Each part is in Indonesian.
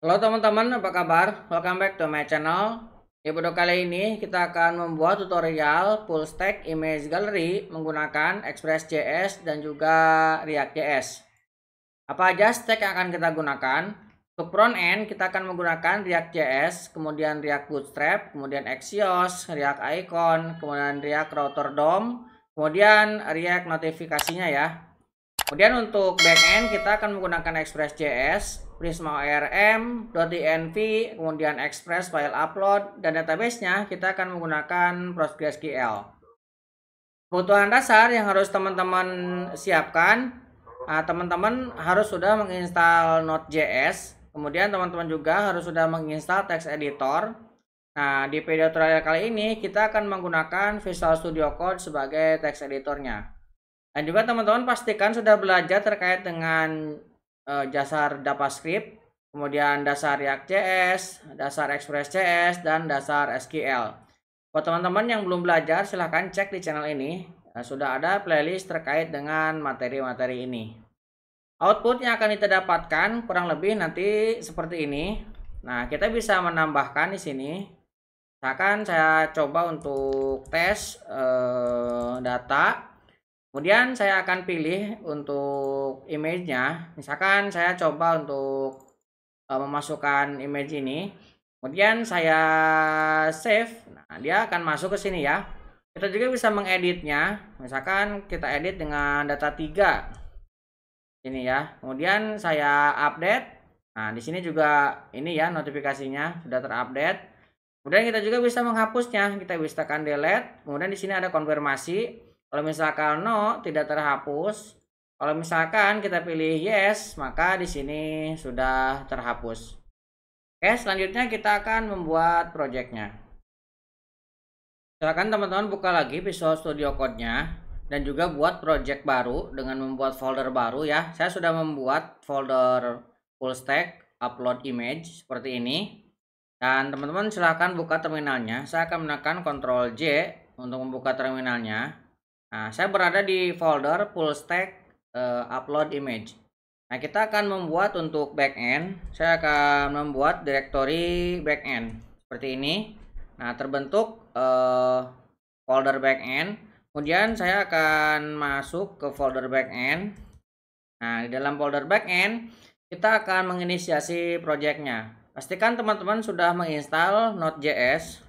Halo teman-teman, apa kabar? Welcome back to my channel. Di video kali ini kita akan membuat tutorial full stack image gallery menggunakan Express.js dan juga React.js. Apa aja stack yang akan kita gunakan? Untuk front end kita akan menggunakan React.js, kemudian React Bootstrap, kemudian Axios, React Icon, kemudian React Router DOM, kemudian React notifikasinya ya. Kemudian untuk backend kita akan menggunakan Express.js, Prisma ORM, .env, kemudian Express file upload, dan database-nya kita akan menggunakan PostgreSQL. Kebutuhan dasar yang harus teman-teman siapkan, teman-teman harus sudah menginstal Node.js, kemudian teman-teman juga harus sudah menginstal text editor. Nah, di video tutorial kali ini kita akan menggunakan Visual Studio Code sebagai text editornya. Dan juga teman-teman pastikan sudah belajar terkait dengan dasar JavaScript, kemudian dasar React.js, dasar Express.js, dan dasar SQL. Buat teman-teman yang belum belajar, silahkan cek di channel ini. Sudah ada playlist terkait dengan materi-materi ini. Output yang akan kita dapatkan kurang lebih nanti seperti ini. Nah, kita bisa menambahkan di sini. Misalkan saya coba untuk tes data. Kemudian saya akan pilih untuk image-nya. Misalkan saya coba untuk memasukkan image ini. Kemudian saya save. Nah, dia akan masuk ke sini ya. Kita juga bisa mengeditnya. Misalkan kita edit dengan data 3. Ini ya. Kemudian saya update. Nah, di sini juga ini ya notifikasinya sudah terupdate. Kemudian kita juga bisa menghapusnya. Kita bisa tekan delete. Kemudian di sini ada konfirmasi. Kalau misalkan no, tidak terhapus. Kalau misalkan kita pilih yes, maka di sini sudah terhapus. Oke, selanjutnya kita akan membuat projectnya. Silakan teman-teman buka lagi Visual Studio Code-nya dan juga buat project baru dengan membuat folder baru ya. Saya sudah membuat folder full stack upload image seperti ini. Dan teman-teman silahkan buka terminalnya. Saya akan menekan Ctrl J untuk membuka terminalnya. Nah, saya berada di folder full stack upload image. Nah, kita akan membuat untuk backend. Saya akan membuat directory backend seperti ini. Nah, terbentuk folder backend. Kemudian saya akan masuk ke folder backend. Nah, di dalam folder backend kita akan menginisiasi projectnya. Pastikan teman-teman sudah menginstal Node.js.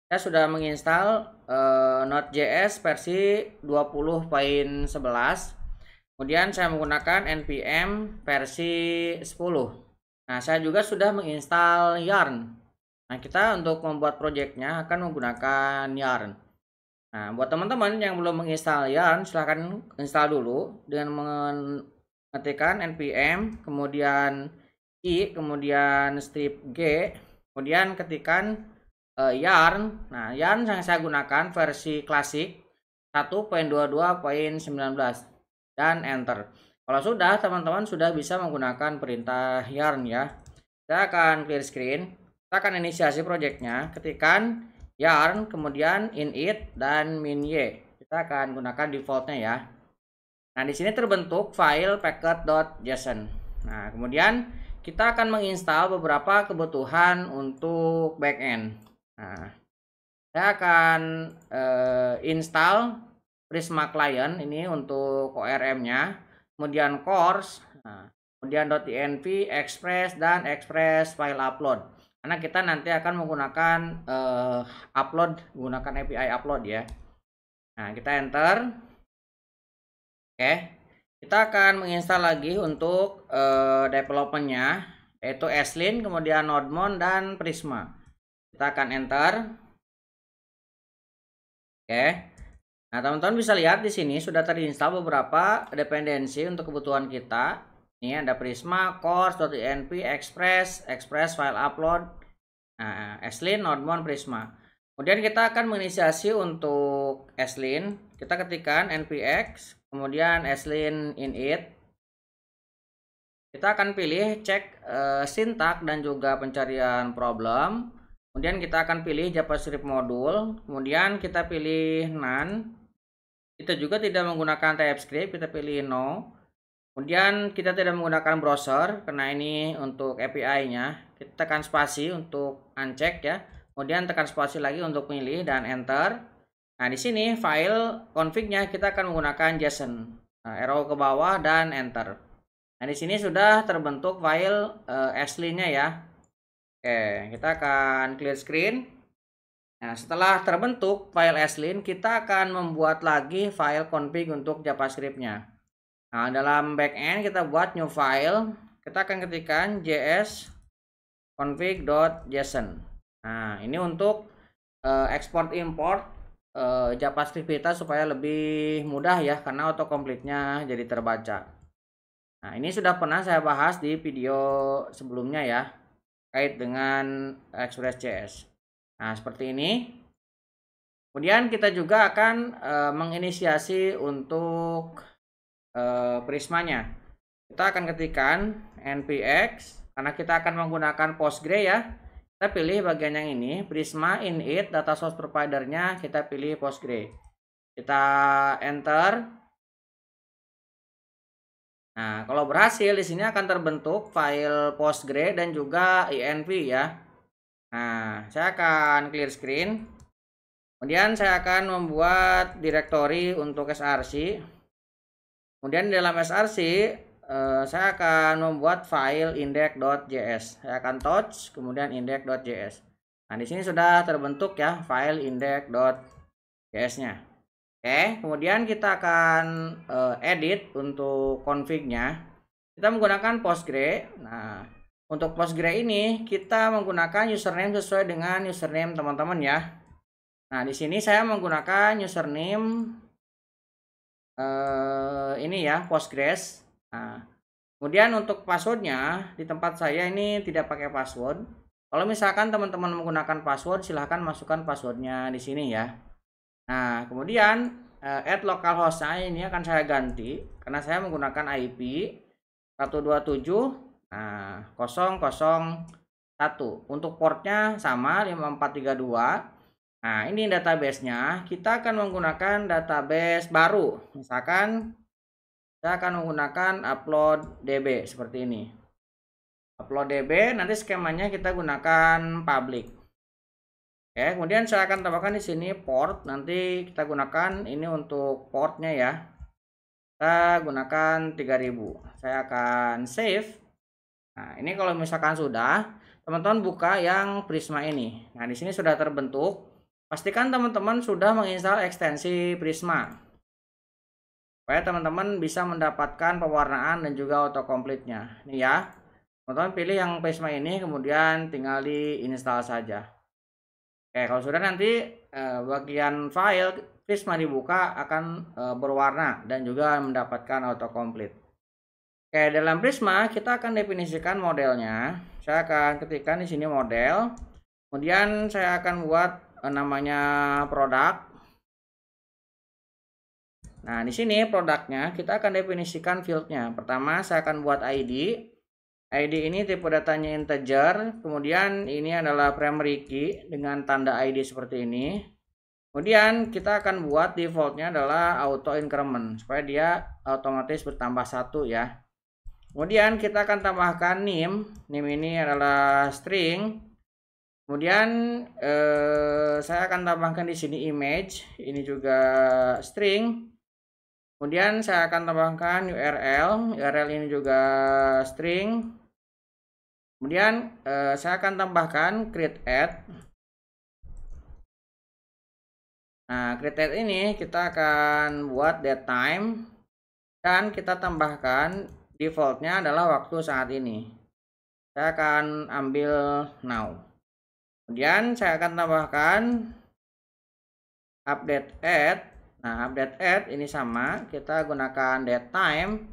Saya sudah menginstal Node.js versi 20.11. Kemudian saya menggunakan npm versi 10. Nah, saya juga sudah menginstal Yarn. Nah, kita untuk membuat projectnya akan menggunakan Yarn. Nah, buat teman-teman yang belum menginstal Yarn, silahkan install dulu dengan mengetikkan npm, kemudian i, kemudian strip g, kemudian ketikkan Yarn. Nah, Yarn yang saya gunakan versi klasik 1.22.19 dan enter. Kalau sudah, teman-teman sudah bisa menggunakan perintah Yarn ya. Saya akan clear screen. Kita akan inisiasi projectnya. Ketikkan Yarn, kemudian init dan min-y. Kita akan gunakan defaultnya ya. Nah, di sini terbentuk file packet.json. Nah, kemudian kita akan menginstal beberapa kebutuhan untuk backend. Nah, saya akan install Prisma Client ini untuk ORM-nya, kemudian course, kemudian .env, Express, dan Express file upload. Karena kita nanti akan menggunakan menggunakan API upload ya. Nah, kita enter. Oke, kita akan menginstal lagi untuk development-nya, yaitu Eslin, kemudian Nodemon, dan Prisma. Kita akan enter. Oke. Nah, teman-teman bisa lihat di sini sudah terinstall beberapa dependensi untuk kebutuhan kita. Ini ada Prisma, Course, .env, Express, Express file upload, Eslin, Nodemon, Prisma. Kemudian kita akan menginisiasi untuk Eslin. Kita ketikkan npx, kemudian Eslin init. Kita akan pilih cek sintak dan juga pencarian problem. Kemudian kita akan pilih JavaScript modul. Kemudian kita pilih none. Kita juga tidak menggunakan TypeScript, kita pilih no. Kemudian kita tidak menggunakan browser karena ini untuk API-nya. Kita tekan spasi untuk uncheck ya. Kemudian tekan spasi lagi untuk pilih dan enter. Nah, di sini file config-nya kita akan menggunakan JSON. Nah, arrow ke bawah dan enter. Nah, di sini sudah terbentuk file asli-nya ya. Oke, kita akan clear screen. Nah, setelah terbentuk file asli, kita akan membuat lagi file config untuk JavaScript-nya. Nah, dalam backend kita buat new file. Kita akan ketikkan js config.json. Nah, ini untuk export import JavaScript kita supaya lebih mudah ya, karena autocomplete-nya jadi terbaca. Nah, ini sudah pernah saya bahas di video sebelumnya ya, kait dengan Express.js. Nah, seperti ini. Kemudian kita juga akan menginisiasi untuk Prismanya. Kita akan ketikkan npx karena kita akan menggunakan Postgre ya. Kita pilih bagian yang ini, Prisma init data source providernya kita pilih Postgre. Kita enter. Nah, kalau berhasil di sini akan terbentuk file Postgre dan juga env ya. Nah, saya akan clear screen. Kemudian saya akan membuat directory untuk src. Kemudian di dalam src saya akan membuat file index.js. Saya akan touch kemudian index.js. Nah, di sini sudah terbentuk ya file index.js-nya. Oke, kemudian kita akan edit untuk config-nya. Kita menggunakan Postgre. Nah, untuk Postgre ini kita menggunakan username sesuai dengan username teman-teman ya. Nah, di sini saya menggunakan username ini ya, Postgres. Nah, kemudian untuk passwordnya di tempat saya ini tidak pakai password. Kalau misalkan teman-teman menggunakan password, silahkan masukkan passwordnya di sini ya. Nah, kemudian add localhost-nya ini akan saya ganti karena saya menggunakan IP 127 001. Untuk portnya sama 5432. Nah, ini database-nya. Kita akan menggunakan database baru. Misalkan saya akan menggunakan upload.db seperti ini. Upload.db nanti skemanya kita gunakan public. Oke, kemudian saya akan tambahkan di sini port. Nanti kita gunakan ini untuk portnya ya. Kita gunakan 3000. Saya akan save. Nah, ini kalau misalkan sudah, teman-teman buka yang Prisma ini. Nah, di sini sudah terbentuk. Pastikan teman-teman sudah menginstal ekstensi Prisma supaya teman-teman bisa mendapatkan pewarnaan dan juga autocomplete-nya. Ini ya, teman-teman pilih yang Prisma ini, kemudian tinggal diinstal saja. Oke, kalau sudah nanti bagian file Prisma dibuka akan berwarna dan juga mendapatkan autocomplete. Oke, dalam Prisma kita akan definisikan modelnya. Saya akan ketikkan di sini model. Kemudian saya akan buat namanya produk. Nah, di sini produknya kita akan definisikan fieldnya. Pertama, saya akan buat ID. ID ini tipe datanya integer. Kemudian ini adalah primary key dengan tanda ID seperti ini. Kemudian kita akan buat defaultnya adalah auto increment supaya dia otomatis bertambah 1 ya. Kemudian kita akan tambahkan name. Name ini adalah string. Kemudian saya akan tambahkan di sini image, ini juga string. Kemudian saya akan tambahkan URL, URL ini juga string. Kemudian saya akan tambahkan create add. Nah, create add ini kita akan buat datetime dan kita tambahkan defaultnya adalah waktu saat ini. Saya akan ambil now. Kemudian saya akan tambahkan update add. Nah, update add ini sama, kita gunakan datetime.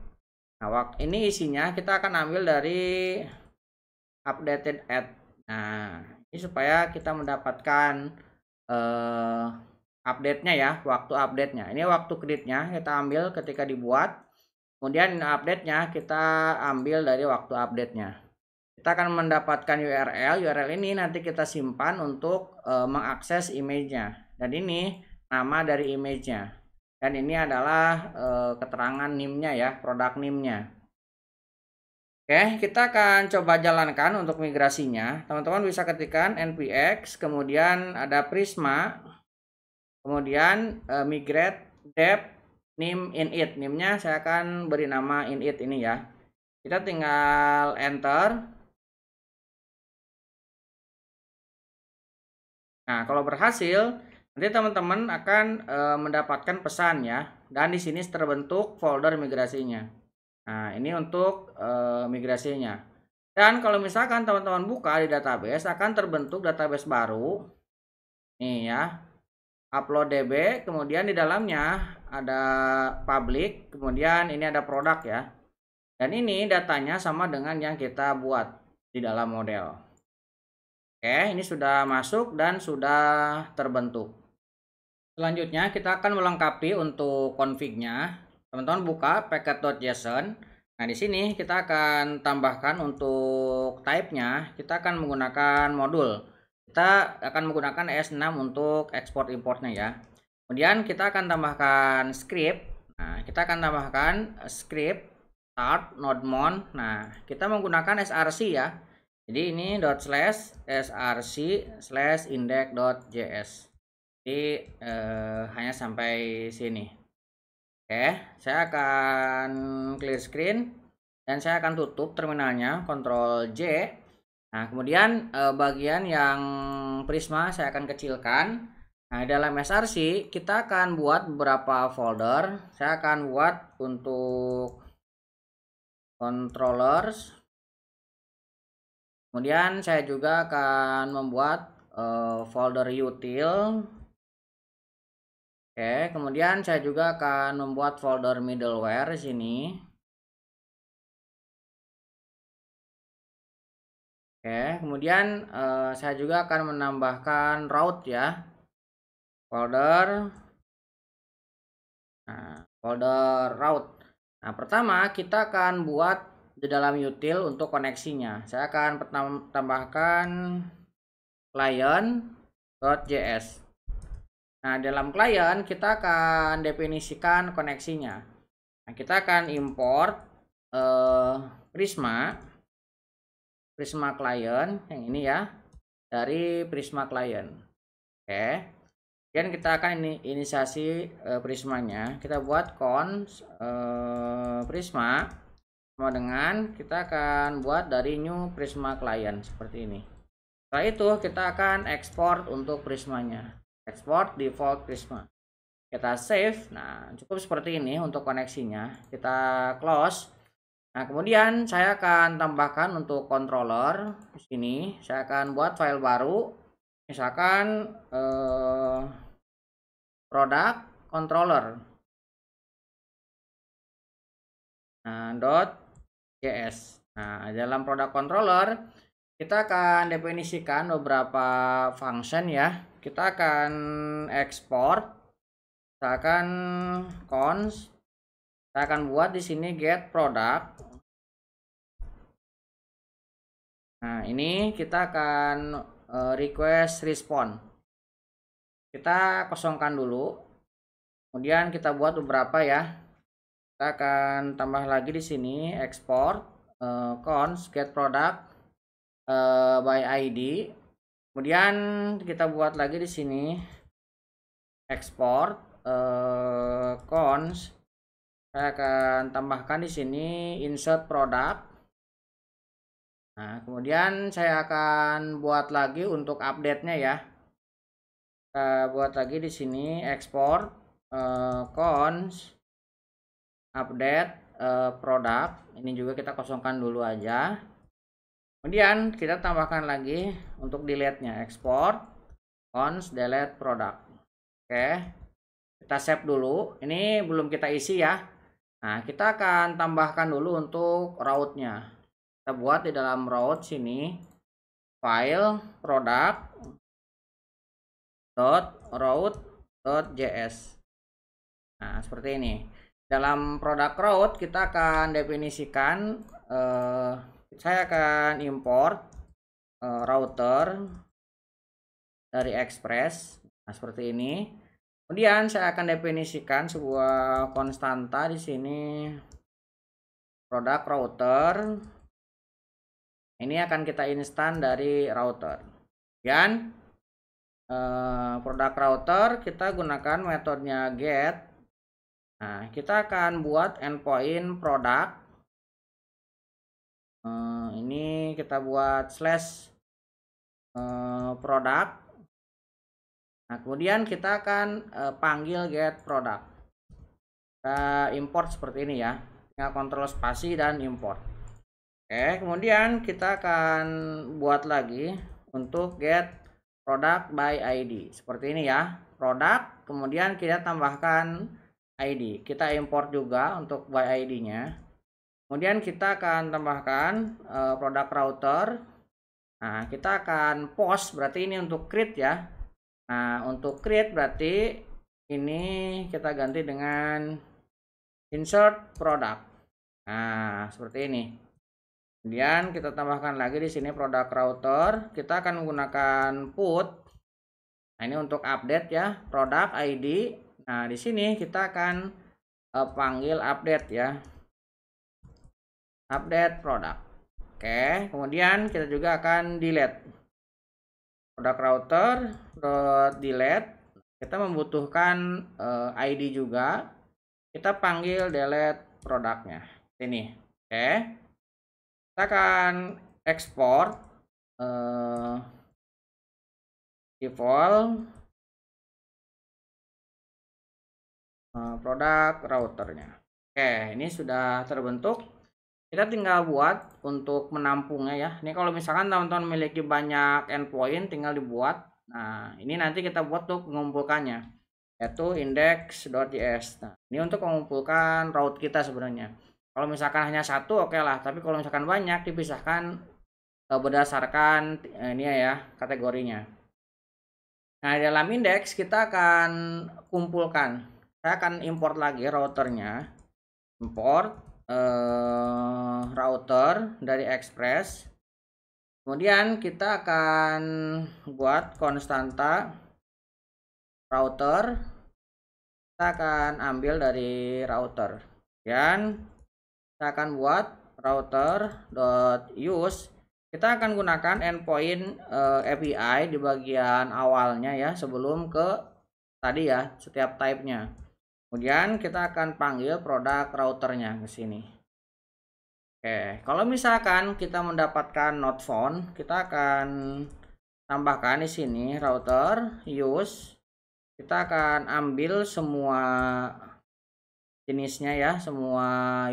Nah, ini isinya kita akan ambil dari updated add. Nah, ini supaya kita mendapatkan update-nya ya, waktu update-nya. Ini waktu create-nya kita ambil ketika dibuat. Kemudian update-nya kita ambil dari waktu update-nya. Kita akan mendapatkan URL ini nanti kita simpan untuk mengakses image-nya. Dan ini nama dari image-nya. Dan ini adalah keterangan NIM-nya ya, produk NIM-nya. Oke, kita akan coba jalankan untuk migrasinya. Teman-teman bisa ketikkan npx, kemudian ada Prisma, kemudian migrate dep nim init. NIM-nya saya akan beri nama init ini ya. Kita tinggal enter. Nah, kalau berhasil, nanti teman-teman akan mendapatkan pesan ya. Dan di sini terbentuk folder migrasinya. Nah, ini untuk migrasinya. Dan kalau misalkan teman-teman buka di database, akan terbentuk database baru. Nih ya, upload DB, kemudian di dalamnya ada public, kemudian ini ada produk ya. Dan ini datanya sama dengan yang kita buat di dalam model. Oke, ini sudah masuk dan sudah terbentuk. Selanjutnya kita akan melengkapi untuk config-nya. Teman-teman buka packet.json. Nah, di sini kita akan tambahkan untuk type-nya, kita akan menggunakan modul. Kita akan menggunakan ES6 untuk export importnya ya. Kemudian kita akan tambahkan script. Nah, kita akan tambahkan script start node-mon. Nah, kita menggunakan src ya. Jadi ini ./src/index.js. Jadi hanya sampai sini. Oke, saya akan clear screen dan saya akan tutup terminalnya, Ctrl J. Nah, kemudian bagian yang Prisma saya akan kecilkan. Nah, dalam src kita akan buat beberapa folder. Saya akan buat untuk controllers. Kemudian saya juga akan membuat folder util. Oke, kemudian saya juga akan membuat folder middleware di sini. Oke, kemudian saya juga akan menambahkan route ya. Folder. Nah, folder route. Nah, pertama kita akan buat di dalam util untuk koneksinya. Saya akan tambahkan client.js. Nah, dalam klien kita akan definisikan koneksinya. Nah, kita akan import Prisma client yang ini ya, dari Prisma client. Oke. Kemudian kita akan inisiasi Prismanya. Kita buat const Prisma sama dengan kita akan buat dari new Prisma client seperti ini. Setelah itu kita akan ekspor untuk Prismanya. Export default Prisma. Kita save. Nah, cukup seperti ini untuk koneksinya. Kita close. Nah, kemudian saya akan tambahkan untuk controller di sini. Saya akan buat file baru. Misalkan product controller. Nah, .js. Nah, dalam product controller kita akan definisikan beberapa function ya. Kita akan ekspor, misalkan const, saya akan buat di sini get product. Nah, ini kita akan request respond. Kita kosongkan dulu. Kemudian kita buat beberapa ya. Kita akan tambah lagi di sini export const get product by ID. Kemudian kita buat lagi di sini export const. Saya akan tambahkan di sini insert product. Nah, kemudian saya akan buat lagi untuk update-nya ya. Kita buat lagi di sini export const update product. Ini juga kita kosongkan dulu aja. Kemudian kita tambahkan lagi untuk delete-nya, export const delete product. Oke, kita save dulu. Ini belum kita isi ya. Nah, kita akan tambahkan dulu untuk route-nya. Kita buat di dalam route sini file product.route.js. Nah, seperti ini. Dalam product route kita akan definisikan saya akan import router dari Express. Nah, seperti ini. Kemudian saya akan definisikan sebuah konstanta di sini, produk router. Ini akan kita instan dari router. Dan produk router kita gunakan metodenya get. Nah, kita akan buat endpoint produk. Ini kita buat slash produk. Nah, kemudian kita akan panggil get product. Kita import seperti ini ya. Tinggal kontrol spasi dan import. Oke, kemudian kita akan buat lagi untuk get product by ID. Seperti ini ya. Produk, kemudian kita tambahkan ID. Kita import juga untuk by ID-nya. Kemudian kita akan tambahkan produk router. Nah, kita akan post, berarti ini untuk create ya. Nah, untuk create berarti ini kita ganti dengan insert product. Nah, seperti ini. Kemudian kita tambahkan lagi di sini produk router. Kita akan menggunakan put. Nah, ini untuk update ya, produk ID. Nah, di sini kita akan panggil update ya. Update produk. Oke, kemudian kita juga akan delete. Produk router delete. Kita membutuhkan ID juga. Kita panggil delete produknya. Ini. Oke. Kita akan ekspor default produk routernya. Oke, ini sudah terbentuk. Kita tinggal buat untuk menampungnya ya. Ini kalau misalkan teman-teman memiliki banyak endpoint, tinggal dibuat. Nah, ini nanti kita buat untuk mengumpulkannya, yaitu index.js. Nah, ini untuk mengumpulkan route kita sebenarnya. Kalau misalkan hanya satu, oke lah. Tapi kalau misalkan banyak, dipisahkan berdasarkan ini ya kategorinya. Nah, di dalam indeks kita akan kumpulkan. Saya akan import lagi routernya. Import router dari Express. Kemudian kita akan buat konstanta router. Kita akan ambil dari router. Dan kita akan buat router.use. Kita akan gunakan endpoint API di bagian awalnya ya, sebelum ke tadi ya, setiap type-nya. Kemudian kita akan panggil produk routernya ke sini. Oke, kalau misalkan kita mendapatkan not found, kita akan tambahkan di sini router use. Kita akan ambil semua jenisnya ya, semua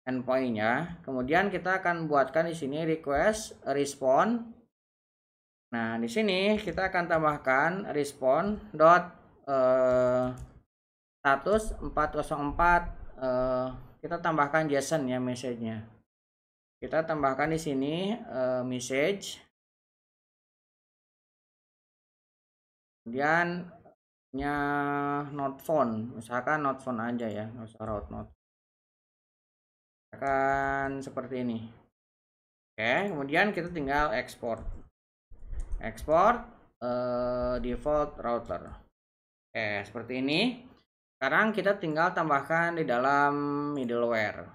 endpointnya. Kemudian kita akan buatkan di sini request respond. Nah, di sini kita akan tambahkan respond status 404. Kita tambahkan JSON ya message-nya. Kita tambahkan di sini message. Kemudian not found, misalkan not found aja ya, nggak usah route not. Akan seperti ini. Oke, kemudian kita tinggal export default router. Oke, seperti ini. Sekarang kita tinggal tambahkan di dalam middleware.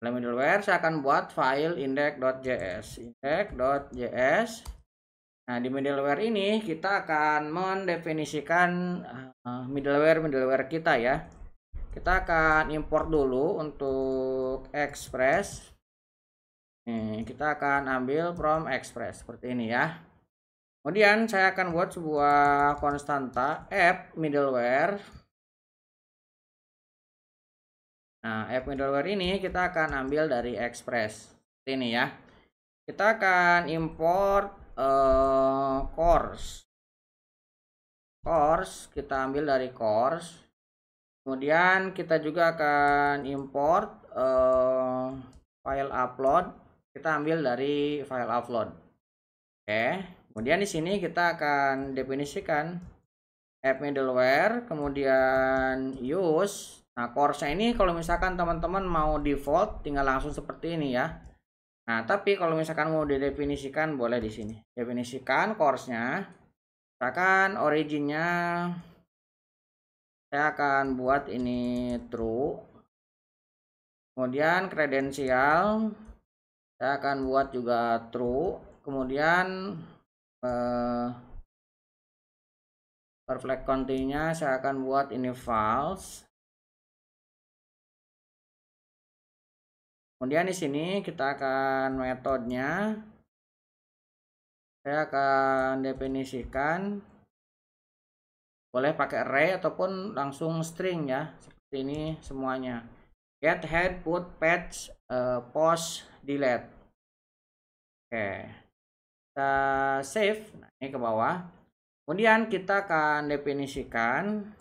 Dalam middleware saya akan buat file index.js. Nah, di middleware ini kita akan mendefinisikan middleware kita ya. Kita akan import dulu untuk Express. Nih, kita akan ambil from Express seperti ini ya. Kemudian saya akan buat sebuah konstanta app middleware. Nah, app middleware ini kita akan ambil dari Express seperti ini ya. Kita akan import course, kita ambil dari course. Kemudian kita juga akan import file upload, kita ambil dari file upload. Oke, kemudian di sini kita akan definisikan app middleware, kemudian use. Nah, course-nya ini kalau misalkan teman-teman mau default tinggal langsung seperti ini ya. Nah, tapi kalau misalkan mau didefinisikan boleh di sini. Definisikan course-nya. Misalkan origin-nya saya akan buat ini true. Kemudian kredensial saya akan buat juga true. Kemudian perfect count-nya saya akan buat ini false. Kemudian di sini kita akan metodenya, saya akan definisikan, boleh pakai array ataupun langsung string ya, seperti ini semuanya. Get, head, put, patch, post, delete. Oke, kita save. Nah, ini ke bawah. Kemudian kita akan definisikan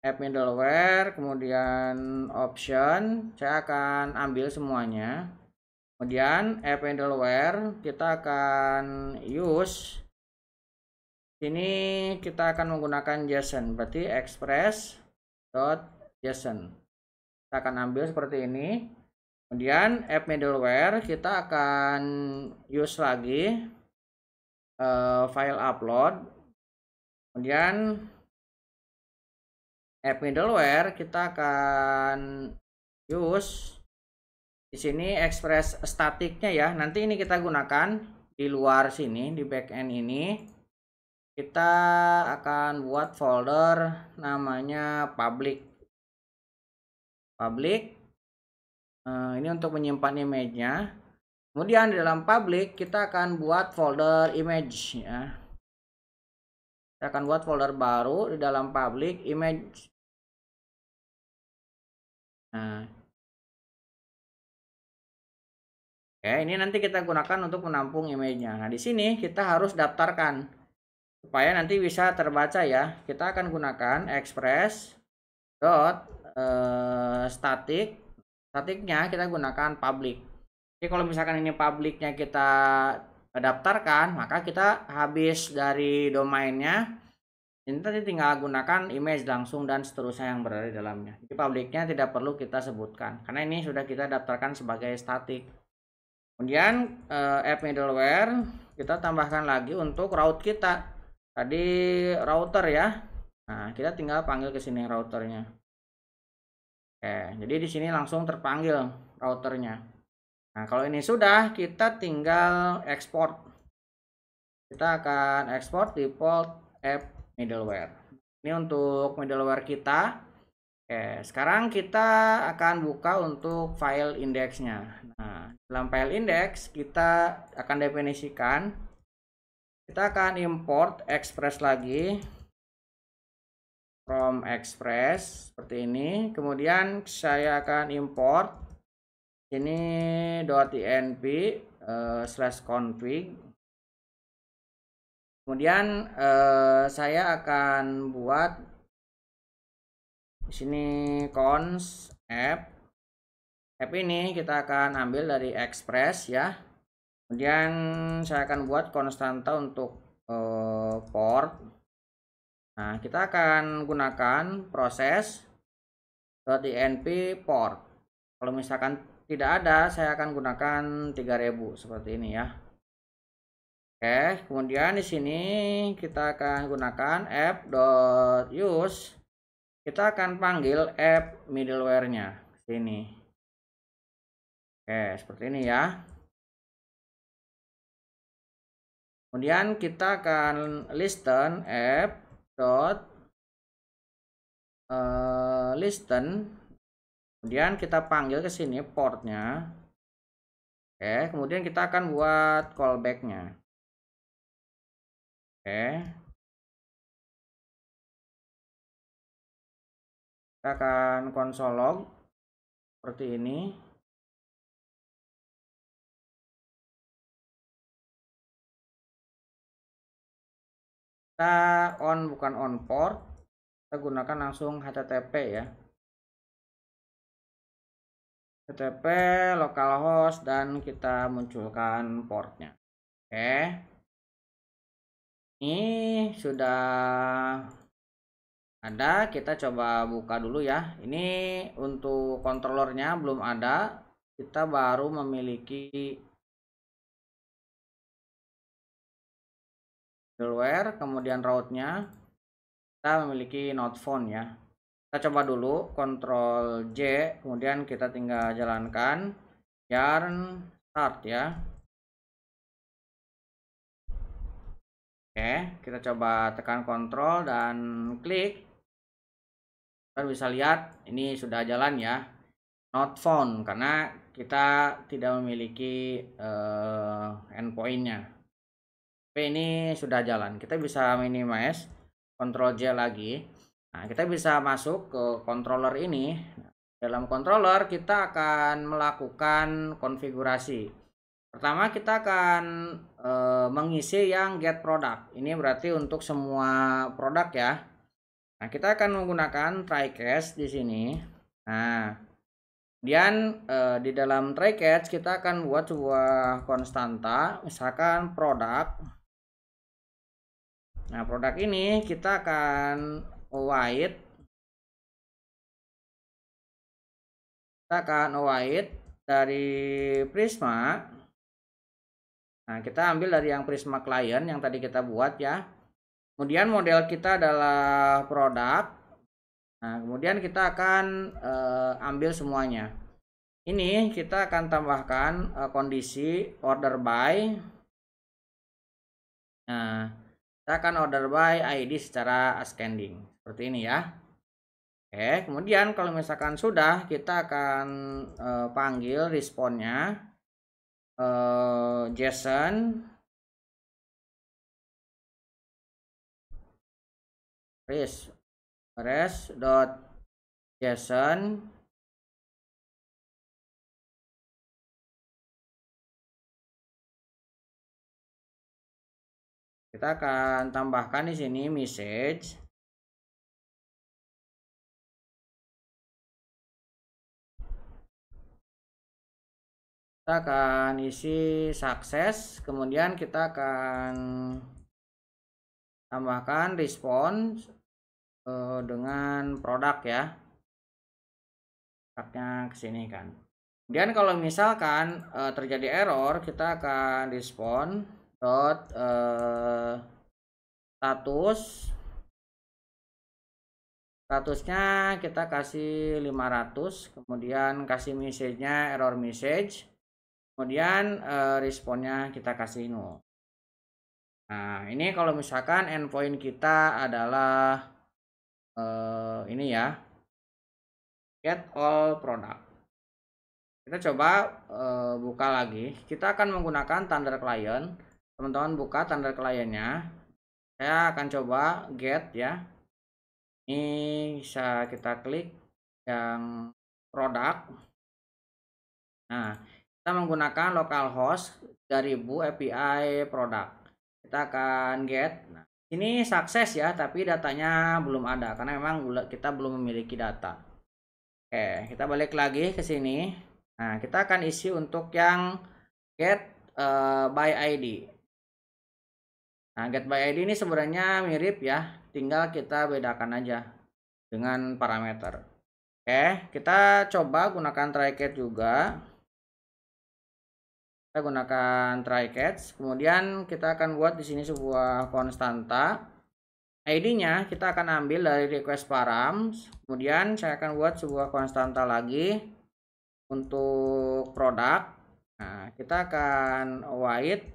app middleware, kemudian option, saya akan ambil semuanya. Kemudian app middleware kita akan use, sini kita akan menggunakan JSON, berarti express.json. Kita akan ambil seperti ini. Kemudian app middleware kita akan use lagi file upload. Kemudian app middleware kita akan use di sini express statiknya ya. Nanti ini kita gunakan di luar sini, di backend ini kita akan buat folder namanya public. Ini untuk menyimpan image-nya. Kemudian di dalam public kita akan buat folder image ya. Kita akan buat folder baru di dalam public image. Nah, oke, ini nanti kita gunakan untuk menampung image-nya. Nah, di sini kita harus daftarkan supaya nanti bisa terbaca ya. Kita akan gunakan express dot static. Statiknya kita gunakan public. Jadi kalau misalkan ini publicnya kita daftarkan, maka kita habis dari domainnya, ini tadi tinggal gunakan image langsung dan seterusnya yang berada di dalamnya. Jadi publicnya tidak perlu kita sebutkan karena ini sudah kita daftarkan sebagai static. Kemudian app middleware kita tambahkan lagi untuk route kita. Tadi router ya. Nah, kita tinggal panggil ke sini routernya. Oke, jadi di sini langsung terpanggil routernya. Nah, kalau ini sudah, kita tinggal export. Kita akan export default app middleware. Ini untuk middleware kita. Oke, sekarang kita akan buka untuk file indexnya. Nah, dalam file index kita akan definisikan, kita akan import express lagi from express seperti ini. Kemudian saya akan import ini .env /config. Kemudian saya akan buat di sini const app. App ini kita akan ambil dari express ya. Kemudian saya akan buat konstanta untuk port. Nah, kita akan gunakan proses .env port. Kalau misalkan tidak ada, saya akan gunakan 3000 seperti ini ya. Oke, kemudian di sini kita akan gunakan app.use. Kita akan panggil app middleware-nya sini. Oke, seperti ini ya. Kemudian kita akan listen app.listen. Kemudian kita panggil ke sini portnya. Oke, kemudian kita akan buat callback-nya. Oke, kita akan console log seperti ini. Kita on bukan on port, kita gunakan langsung HTTP ya. HTTP localhost dan kita munculkan portnya. Oke, ini sudah ada, kita coba buka dulu ya. Ini untuk controllernya belum ada, kita baru memiliki middleware, kemudian route-nya. kita memiliki not found ya. Kita coba dulu Ctrl J, kemudian kita tinggal jalankan yarn start ya. Oke, kita coba tekan Ctrl dan klik. Kita bisa lihat ini sudah jalan ya, not found, karena kita tidak memiliki endpointnya. Oke, ini sudah jalan. Kita bisa minimize, Ctrl J lagi. Nah, kita bisa masuk ke controller ini. Dalam controller kita akan melakukan konfigurasi. Pertama kita akan mengisi yang get product. Ini berarti untuk semua produk ya. Nah, kita akan menggunakan try catch di sini. Nah, kemudian di dalam try catch kita akan buat sebuah konstanta, misalkan produk. Nah, produk ini kita akan white. Kita akan white dari Prisma. Nah, kita ambil dari yang Prisma client yang tadi kita buat ya. Kemudian model kita adalah produk. Nah, kemudian kita akan ambil semuanya. Ini kita akan tambahkan kondisi order by. Nah, kita akan order by ID secara ascending. Seperti ini ya. Oke, kemudian kalau misalkan sudah, kita akan panggil responnya JSON res.json kita akan tambahkan di sini message. Kita akan isi sukses, kemudian kita akan tambahkan response dengan produk ya. Produknya ke sini kan. Kemudian kalau misalkan terjadi error, kita akan respond dot statusnya kita kasih 500, kemudian kasih message-nya error message. Kemudian responnya kita kasih null. Nah, ini kalau misalkan endpoint kita adalah ini ya, get all product. Kita coba buka lagi. Kita akan menggunakan Thunder Client. Teman-teman buka Thunder Client-nya. Saya akan coba get ya. Ini bisa kita klik yang produk. Nah, kita menggunakan localhost 3000 API product. Kita akan get. Nah, ini sukses ya, tapi datanya belum ada karena memang kita belum memiliki data. Oke, kita balik lagi ke sini. Nah, kita akan isi untuk yang get by ID. Nah, get by ID ini sebenarnya mirip ya, tinggal kita bedakan aja dengan parameter. Oke, kita coba gunakan try catch juga. Kita gunakan try catch, kemudian kita akan buat di sini sebuah konstanta. ID-nya kita akan ambil dari request params. Kemudian saya akan buat sebuah konstanta lagi untuk produk. Nah, kita akan white.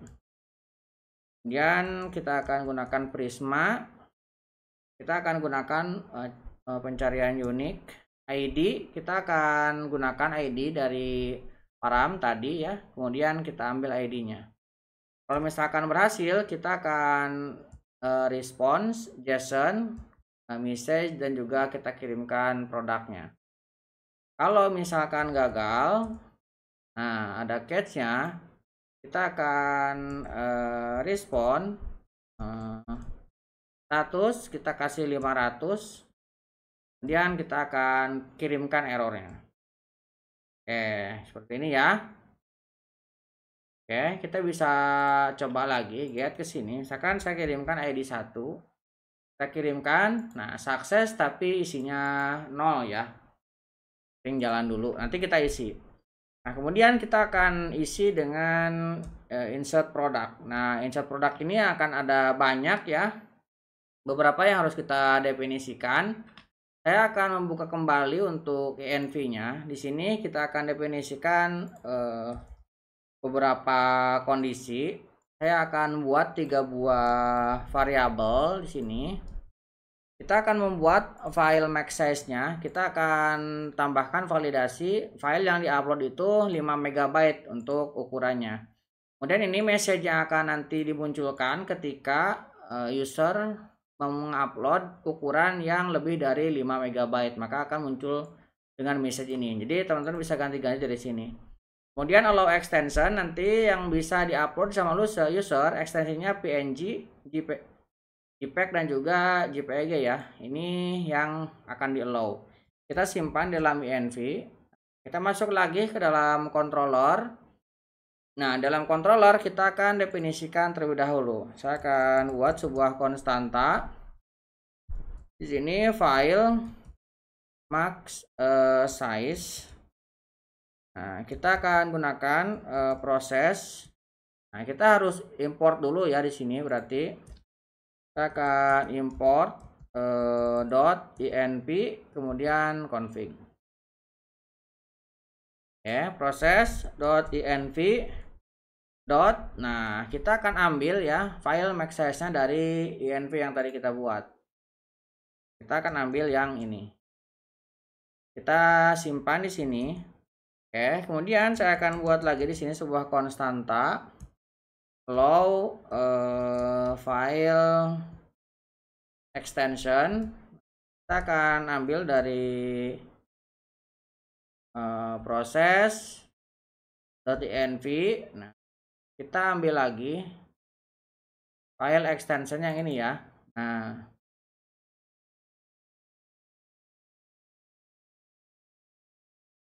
Kemudian kita akan gunakan Prisma. Kita akan gunakan pencarian unique. ID kita akan gunakan ID dari param tadi ya, kemudian kita ambil ID-nya. Kalau misalkan berhasil, kita akan response JSON message dan juga kita kirimkan produknya. Kalau misalkan gagal, nah ada catch-nya, kita akan respon status kita kasih 500, kemudian kita akan kirimkan errornya. Oke, seperti ini ya. Oke, kita bisa coba lagi get ke sini. Misalkan saya kirimkan ID 1. Kita kirimkan, nah sukses tapi isinya 0 ya. Jalan dulu, nanti kita isi. Nah, kemudian kita akan isi dengan insert product. Nah, insert product ini akan ada banyak ya. beberapa yang harus kita definisikan. Saya akan membuka kembali untuk env-nya. Di sini kita akan definisikan beberapa kondisi. Saya akan buat 3 buah variabel di sini. Kita akan membuat file max size-nya. Kita akan tambahkan validasi file yang diupload itu 5 MB untuk ukurannya. Kemudian ini message yang akan nanti dimunculkan ketika user mengupload ukuran yang lebih dari 5 MB, maka akan muncul dengan message ini. Jadi teman-teman bisa ganti-ganti dari sini. Kemudian allow extension, nanti yang bisa diupload sama user ekstensinya PNG, JPEG dan juga JPG ya. Ini yang akan di allow. Kita simpan dalam env. Kita masuk lagi ke dalam controller. Nah, dalam controller kita akan definisikan terlebih dahulu. Saya akan buat sebuah konstanta. Di sini file max size. Nah, kita akan gunakan proses. Nah, kita harus import dulu ya di sini berarti. Kita akan import .env kemudian config. Ya, proses.env. Nah, kita akan ambil ya file max size-nya dari env yang tadi kita buat. Kita akan ambil yang ini. Kita simpan di sini. Oke, kemudian saya akan buat lagi di sini sebuah konstanta allow file extension. Kita akan ambil dari proses.env. Nah, kita ambil lagi file extension yang ini ya. Nah,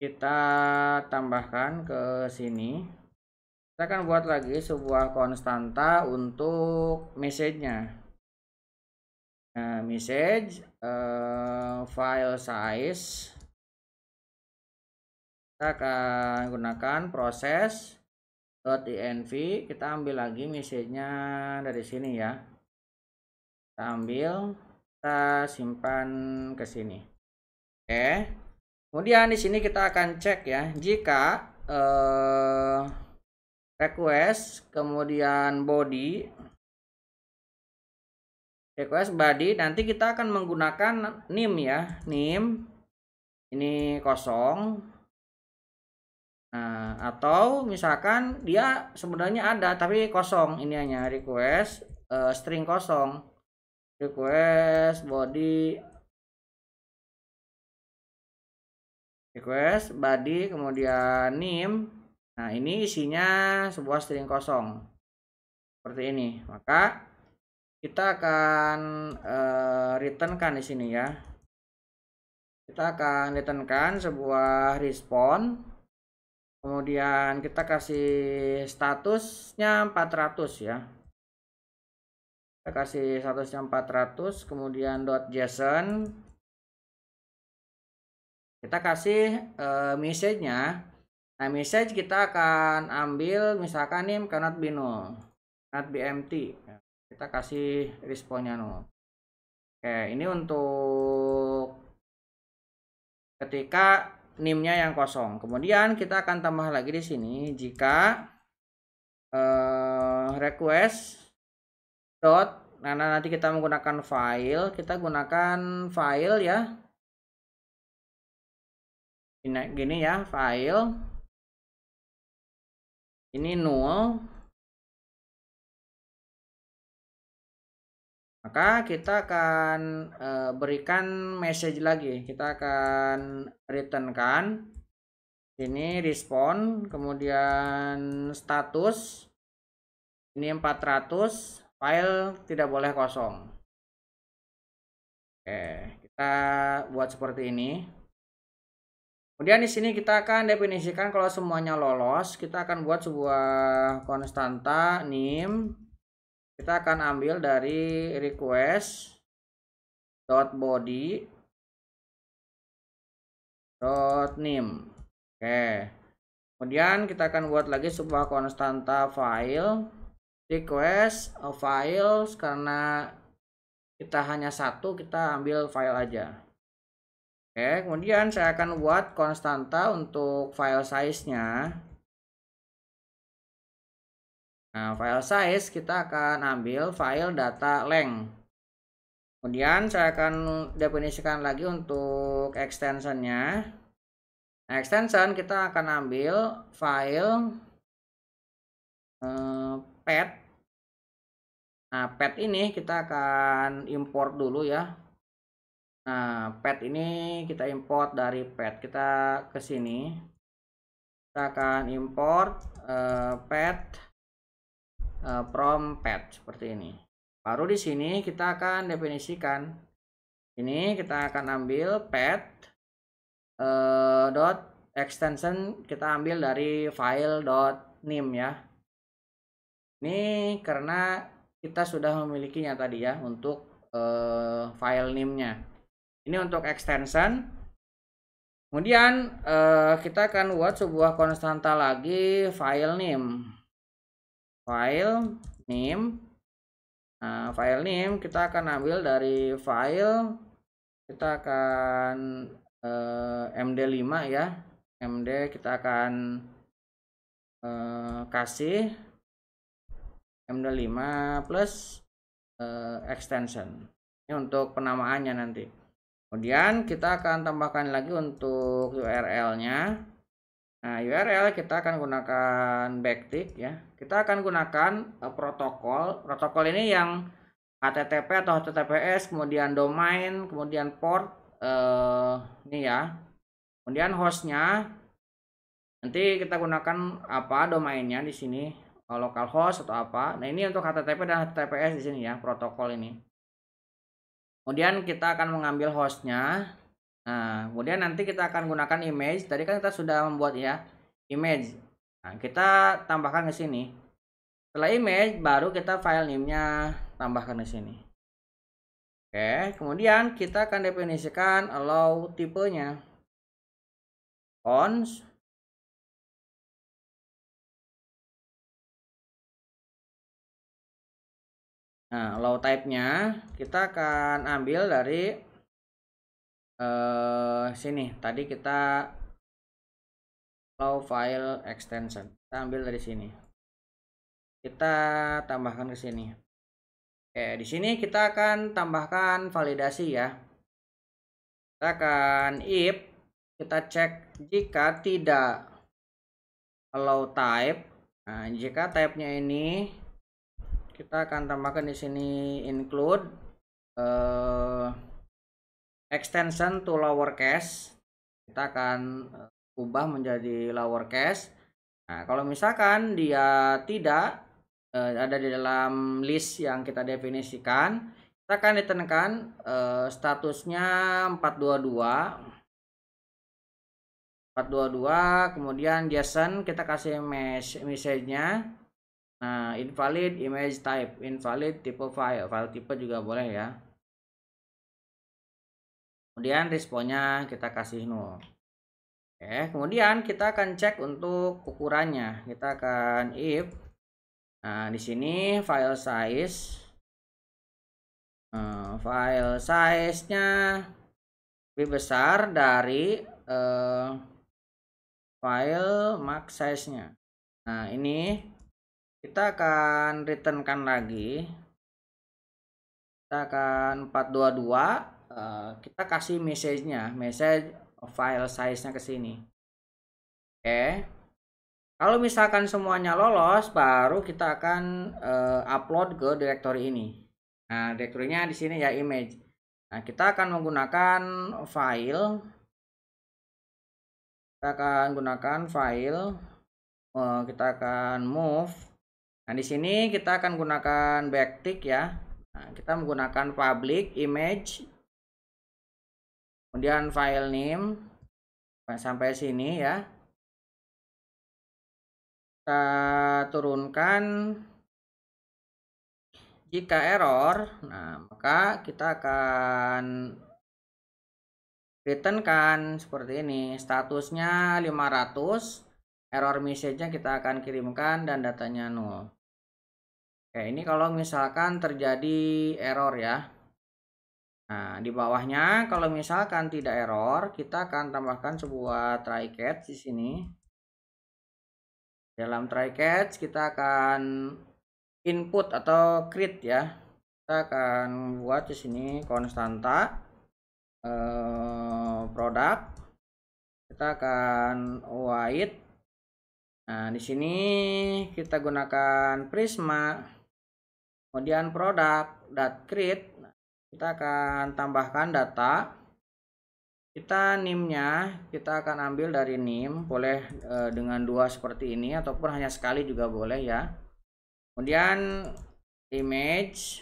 kita tambahkan ke sini. Kita akan buat lagi sebuah konstanta untuk message-nya. Nah, message file size. Kita akan gunakan proses.env. Kita ambil lagi message-nya dari sini ya. Kita ambil, kita simpan ke sini. Oke. Kemudian di sini kita akan cek ya, jika request kemudian body nanti kita akan menggunakan nim ya, nim ini kosong. Nah, atau misalkan dia sebenarnya ada tapi kosong, ini hanya request string kosong, request body kemudian nim. Nah, ini isinya sebuah string kosong seperti ini. Maka kita akan returnkan di sini ya. Kita akan returnkan sebuah respon. Kemudian kita kasih statusnya 400 ya. Kita kasih statusnya 400, kemudian .json. Kita kasih message-nya. Nah, message kita akan ambil misalkan nih cannot be null, cannot be empty. Kita kasih responnya null. Oke, ini untuk ketika nim-nya yang kosong. Kemudian kita akan tambah lagi di sini jika request nah nanti kita menggunakan file, kita gunakan file ya. Gini ya, file ini null, maka kita akan berikan message lagi. Kita akan returnkan ini respon, kemudian status ini 400, file tidak boleh kosong. Oke, kita buat seperti ini. Kemudian di sini kita akan definisikan kalau semuanya lolos, kita akan buat sebuah konstanta nim. Kita akan ambil dari request.body.nim. Oke. Kemudian kita akan buat lagi sebuah konstanta file request files, karena kita hanya satu, kita ambil file aja. Oke, kemudian saya akan buat konstanta untuk file size-nya. Nah, file size kita akan ambil file data length. Kemudian saya akan definisikan lagi untuk extension-nya. Nah, extension kita akan ambil file path. Nah, path ini kita akan import dulu ya. Nah, path ini kita import dari path. Kita ke sini. Kita akan import path from path seperti ini. Baru di sini kita akan definisikan. Ini kita akan ambil path dot extension, kita ambil dari file dot name ya. Ini karena kita sudah memilikinya tadi ya untuk file name-nya. Ini untuk extension. Kemudian kita akan buat sebuah konstanta lagi, file name. File name. Nah, file name kita akan ambil dari file, kita akan md5 ya. md kita akan kasih md5 plus extension. Ini untuk penamaannya nanti. Kemudian kita akan tambahkan lagi untuk URL-nya. Nah, URL kita akan gunakan backtick ya. Kita akan gunakan protokol. Protokol ini yang HTTP atau HTTPS, kemudian domain, kemudian port ini ya. Kemudian hostnya nanti kita gunakan apa domainnya di sini, localhost atau apa. Nah, ini untuk HTTP dan HTTPS di sini ya, protokol ini. Kemudian kita akan mengambil hostnya. Nah, kemudian nanti kita akan gunakan image. Tadi kan kita sudah membuat ya image. Nah, kita tambahkan ke sini. Setelah image, baru kita file name-nya tambahkan ke sini. Oke, kemudian kita akan definisikan allow tipenya. Cons. Nah, allow type-nya kita akan ambil dari sini. Tadi kita allow file extension. Kita ambil dari sini. Kita tambahkan ke sini. Oke, di sini kita akan tambahkan validasi ya. Kita akan if, kita cek jika tidak allow type. Nah, jika type-nya ini kita akan tambahkan di sini include extension to lowercase. Kita akan ubah menjadi lowercase. Nah, kalau misalkan dia tidak ada di dalam list yang kita definisikan, kita akan ditekan statusnya 422, kemudian JSON kita kasih message-nya. Nah, invalid image type, invalid tipe file tipe juga boleh ya. Kemudian responnya kita kasih null. Oke, kemudian kita akan cek untuk ukurannya. Kita akan if. Nah, di sini file size-nya lebih besar dari file max size-nya. Nah, ini kita akan returnkan lagi. Kita akan 422. Kita kasih message-nya, message file size-nya ke sini. Oke. Kalau misalkan semuanya lolos, baru kita akan upload ke direktori ini. Nah, direktorinya di sini ya image. Nah, kita akan menggunakan file. Kita akan gunakan file. Kita akan move. Nah, di sini kita akan gunakan backtick ya. Nah, kita menggunakan public image. Kemudian file name. Sampai sini ya. Kita turunkan. Jika error, nah maka kita akan returnkan seperti ini. Statusnya 500. Error message-nya kita akan kirimkan dan datanya 0. Oke, ini kalau misalkan terjadi error ya. Nah, di bawahnya kalau misalkan tidak error, kita akan tambahkan sebuah try catch di sini. Dalam try catch kita akan input atau create ya. Kita akan buat di sini konstanta produk. Kita akan void. Nah, di sini kita gunakan Prisma. Kemudian product.create. Kita akan tambahkan data. Kita NIM-nya kita akan ambil dari NIM, boleh dengan 2 seperti ini ataupun hanya sekali juga boleh ya. Kemudian image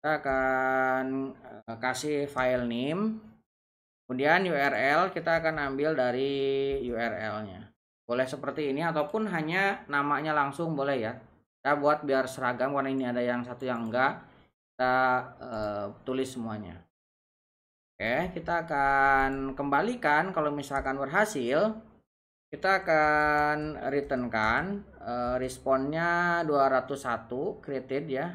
kita akan kasih file name. Kemudian URL kita akan ambil dari URL-nya. Boleh seperti ini ataupun hanya namanya langsung boleh ya. Kita buat biar seragam karena ini ada yang satu yang enggak. Kita tulis semuanya. Oke, kita akan kembalikan kalau misalkan berhasil. Kita akan returnkan responnya 201 created ya.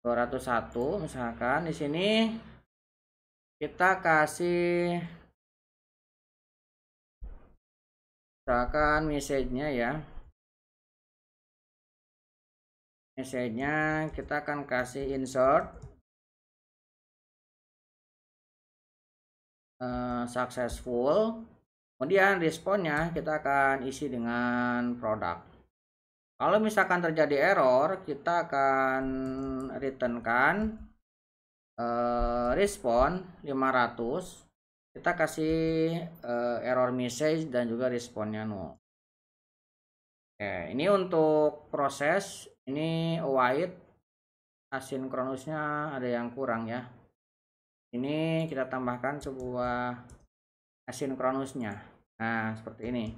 201 misalkan di sini kita kasih misalkan message-nya ya. Message-nya kita akan kasih insert successful. Kemudian responnya kita akan isi dengan produk. Kalau misalkan terjadi error, kita akan returnkan respon 500. Kita kasih error message dan juga responnya 0. Oke, ini untuk proses ini await asinkronusnya ada yang kurang ya. Ini kita tambahkan sebuah asinkronusnya. Nah, seperti ini.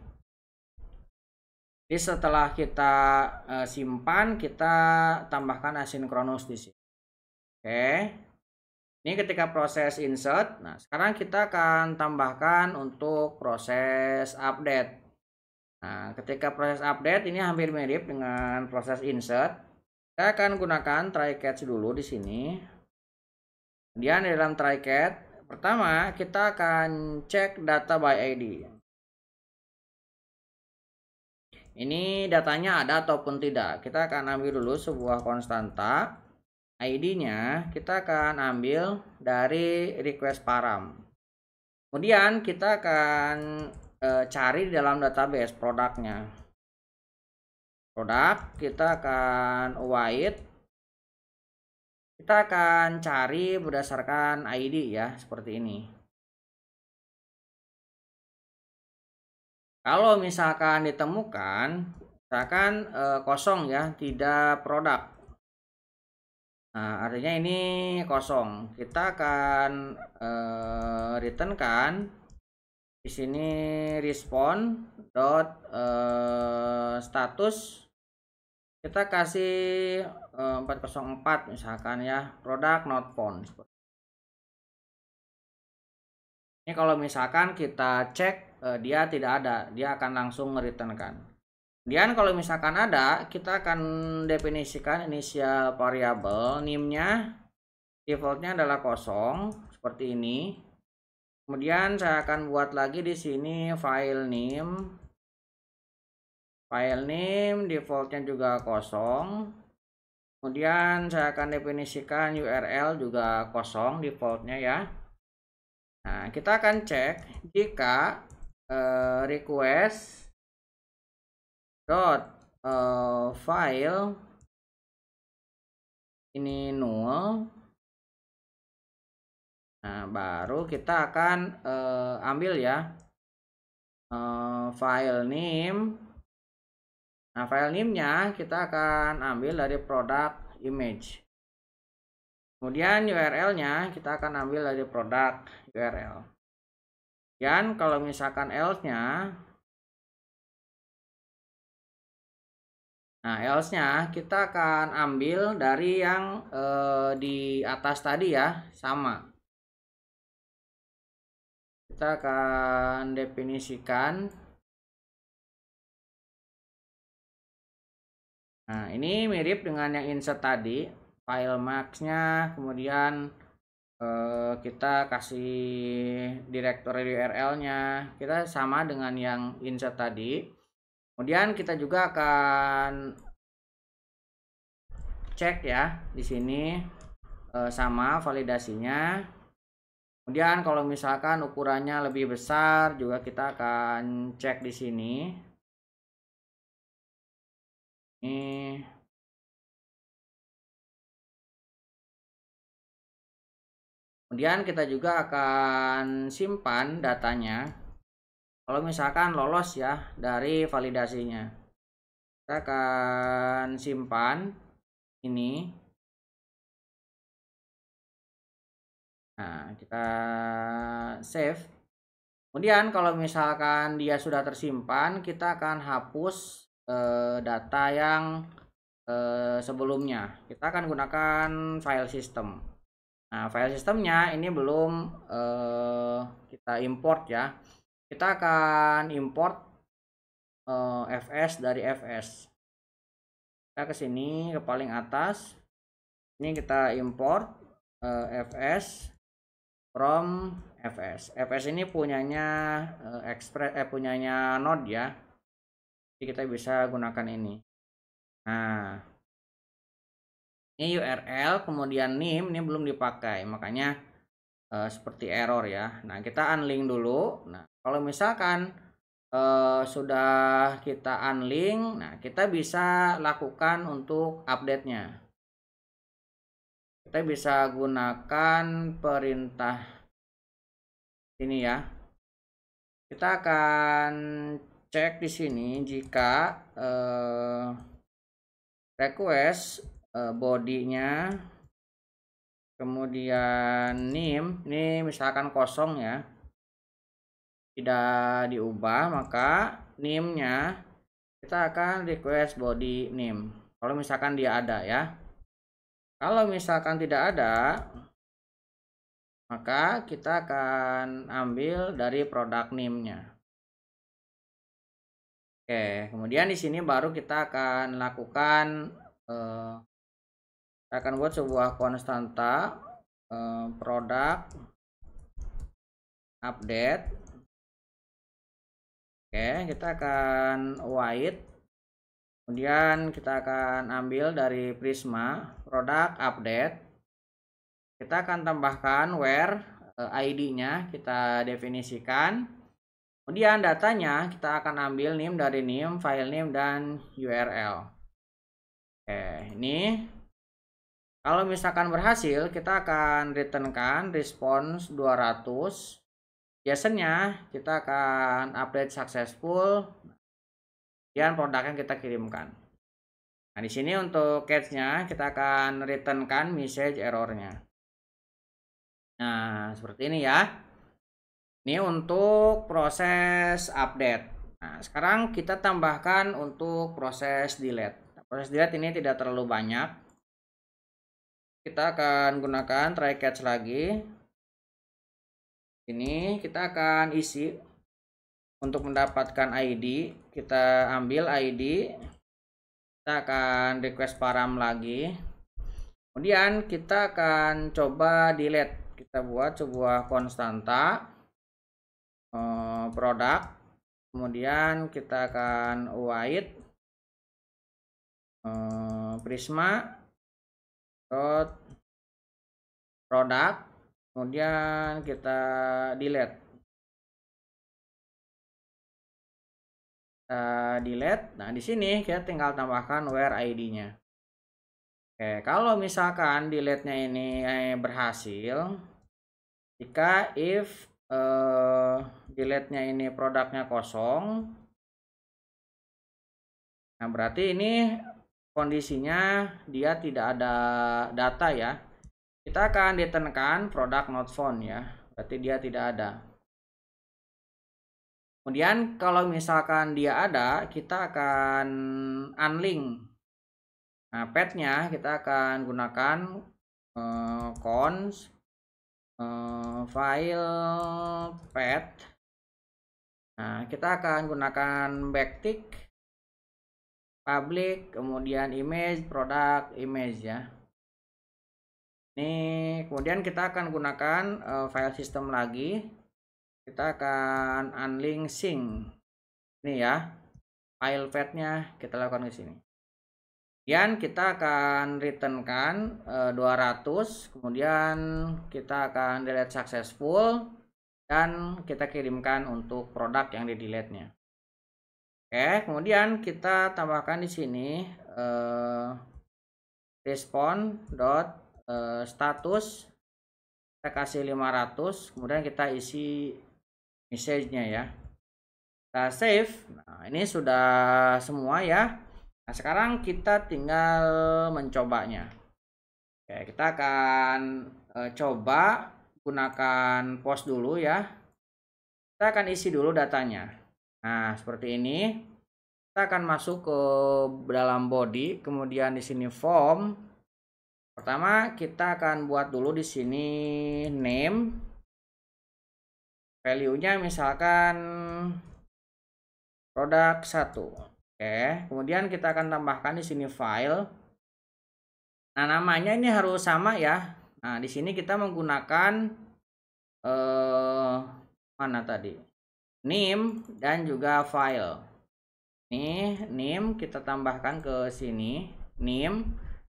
Jadi setelah kita simpan, kita tambahkan asinkronus di sini. Oke. Ini ketika proses insert. Nah, sekarang kita akan tambahkan untuk proses update. Nah, ketika proses update ini hampir mirip dengan proses insert. Kita akan gunakan try catch dulu di sini. Kemudian di dalam try catch, pertama kita akan cek data by ID. Ini datanya ada ataupun tidak. Kita akan ambil dulu sebuah konstanta. ID-nya kita akan ambil dari request param. Kemudian kita akan cari di dalam database produknya. Produk kita akan await. Kita akan cari berdasarkan ID ya, seperti ini. Kalau misalkan ditemukan, misalkan kosong ya, tidak produk. Nah, artinya ini kosong. Kita akan returnkan di sini respond status. Kita kasih 404 misalkan ya, produk not found. Ini kalau misalkan kita cek dia tidak ada, dia akan langsung mereturnkan. Kemudian kalau misalkan ada, kita akan definisikan inisial variabel NIM-nya defaultnya adalah kosong seperti ini. Kemudian saya akan buat lagi di sini file name. File name defaultnya juga kosong. Kemudian saya akan definisikan URL juga kosong defaultnya ya. Nah, kita akan cek jika request file ini null. Nah, baru kita akan ambil ya file name. Nah, file name-nya kita akan ambil dari produk image. Kemudian URL-nya kita akan ambil dari produk URL. Dan kalau misalkan else-nya, nah else-nya kita akan ambil dari yang di atas tadi ya, sama. Kita akan definisikan Nah, ini mirip dengan yang insert tadi, file max-nya, kemudian kita kasih directory URL-nya, kita sama dengan yang insert tadi. Kemudian kita juga akan cek ya di sini sama validasinya. Kemudian kalau misalkan ukurannya lebih besar juga kita akan cek di sini. Ini kemudian kita juga akan simpan datanya. Kalau misalkan lolos ya dari validasinya, kita akan simpan ini. Nah, kita save. Kemudian kalau misalkan dia sudah tersimpan, kita akan hapus data yang sebelumnya. Kita akan gunakan file system. Nah, file sistemnya ini belum kita import ya. Kita akan import fs dari fs. Kita ke sini ke paling atas. Ini kita import fs from fs. Fs ini punyanya punyanya Node ya. Jadi kita bisa gunakan ini. Nah, ini URL kemudian name ini belum dipakai, makanya seperti error ya. Nah, kita unlink dulu. Nah, kalau misalkan sudah kita unlink, nah kita bisa lakukan untuk update-nya. Kita bisa gunakan perintah ini ya. Kita akan cek di sini jika request body-nya kemudian name ini misalkan kosong ya, tidak diubah, maka name-nya kita akan request body name kalau misalkan dia ada ya. Kalau misalkan tidak ada, maka kita akan ambil dari product name-nya. Oke, kemudian di sini baru kita akan lakukan kita akan buat sebuah konstanta product update. Oke, kita akan white. Kemudian kita akan ambil dari Prisma product update. Kita akan tambahkan where ID-nya kita definisikan. Kemudian datanya kita akan ambil name dari name, file name, dan URL. Oke, ini kalau misalkan berhasil kita akan returnkan response 200. Biasanya kita akan update successful dan produk yang kita kirimkan. Nah, di sini untuk catch-nya kita akan returnkan message error-nya. Nah, seperti ini ya. Ini untuk proses update. Nah, sekarang kita tambahkan untuk proses delete. Nah, proses delete ini tidak terlalu banyak. Kita akan gunakan try catch lagi. Ini kita akan isi untuk mendapatkan ID. Kita ambil ID. Kita akan request param lagi. Kemudian kita akan coba delete. Kita buat sebuah konstanta produk, kemudian kita akan white prisma dot produk, kemudian kita delete. Nah, di sini kita tinggal tambahkan where ID-nya. Oke, kalau misalkan delete-nya ini berhasil, jika if delete-nya ini produknya kosong, nah berarti ini kondisinya dia tidak ada data ya. Kita akan returnkan product not found ya, berarti dia tidak ada. Kemudian kalau misalkan dia ada, kita akan unlink. Nah, path-nya kita akan gunakan const file path. Nah, kita akan gunakan backtick. public, kemudian image, produk, image ya. Ini kemudian kita akan gunakan file system lagi. Kita akan unlink sync. Ini ya, file path-nya kita lakukan ke sini. Kemudian kita akan returnkan 200, kemudian kita akan delete successful, dan kita kirimkan untuk produk yang di delete-nya. Oke, kemudian kita tambahkan di sini respond.status, kita kasih 500, kemudian kita isi message-nya ya. Kita save. Nah, ini sudah semua ya. Nah, sekarang kita tinggal mencobanya. Oke, kita akan coba gunakan post dulu ya. Kita akan isi dulu datanya. Nah, seperti ini. Kita akan masuk ke dalam body, kemudian di sini form. Pertama, kita akan buat dulu di sini name. Value-nya misalkan produk 1. Oke, kemudian kita akan tambahkan di sini file. Nah, namanya ini harus sama ya. Nah, di sini kita menggunakan mana tadi? Name dan juga file. Ini name kita tambahkan ke sini, name.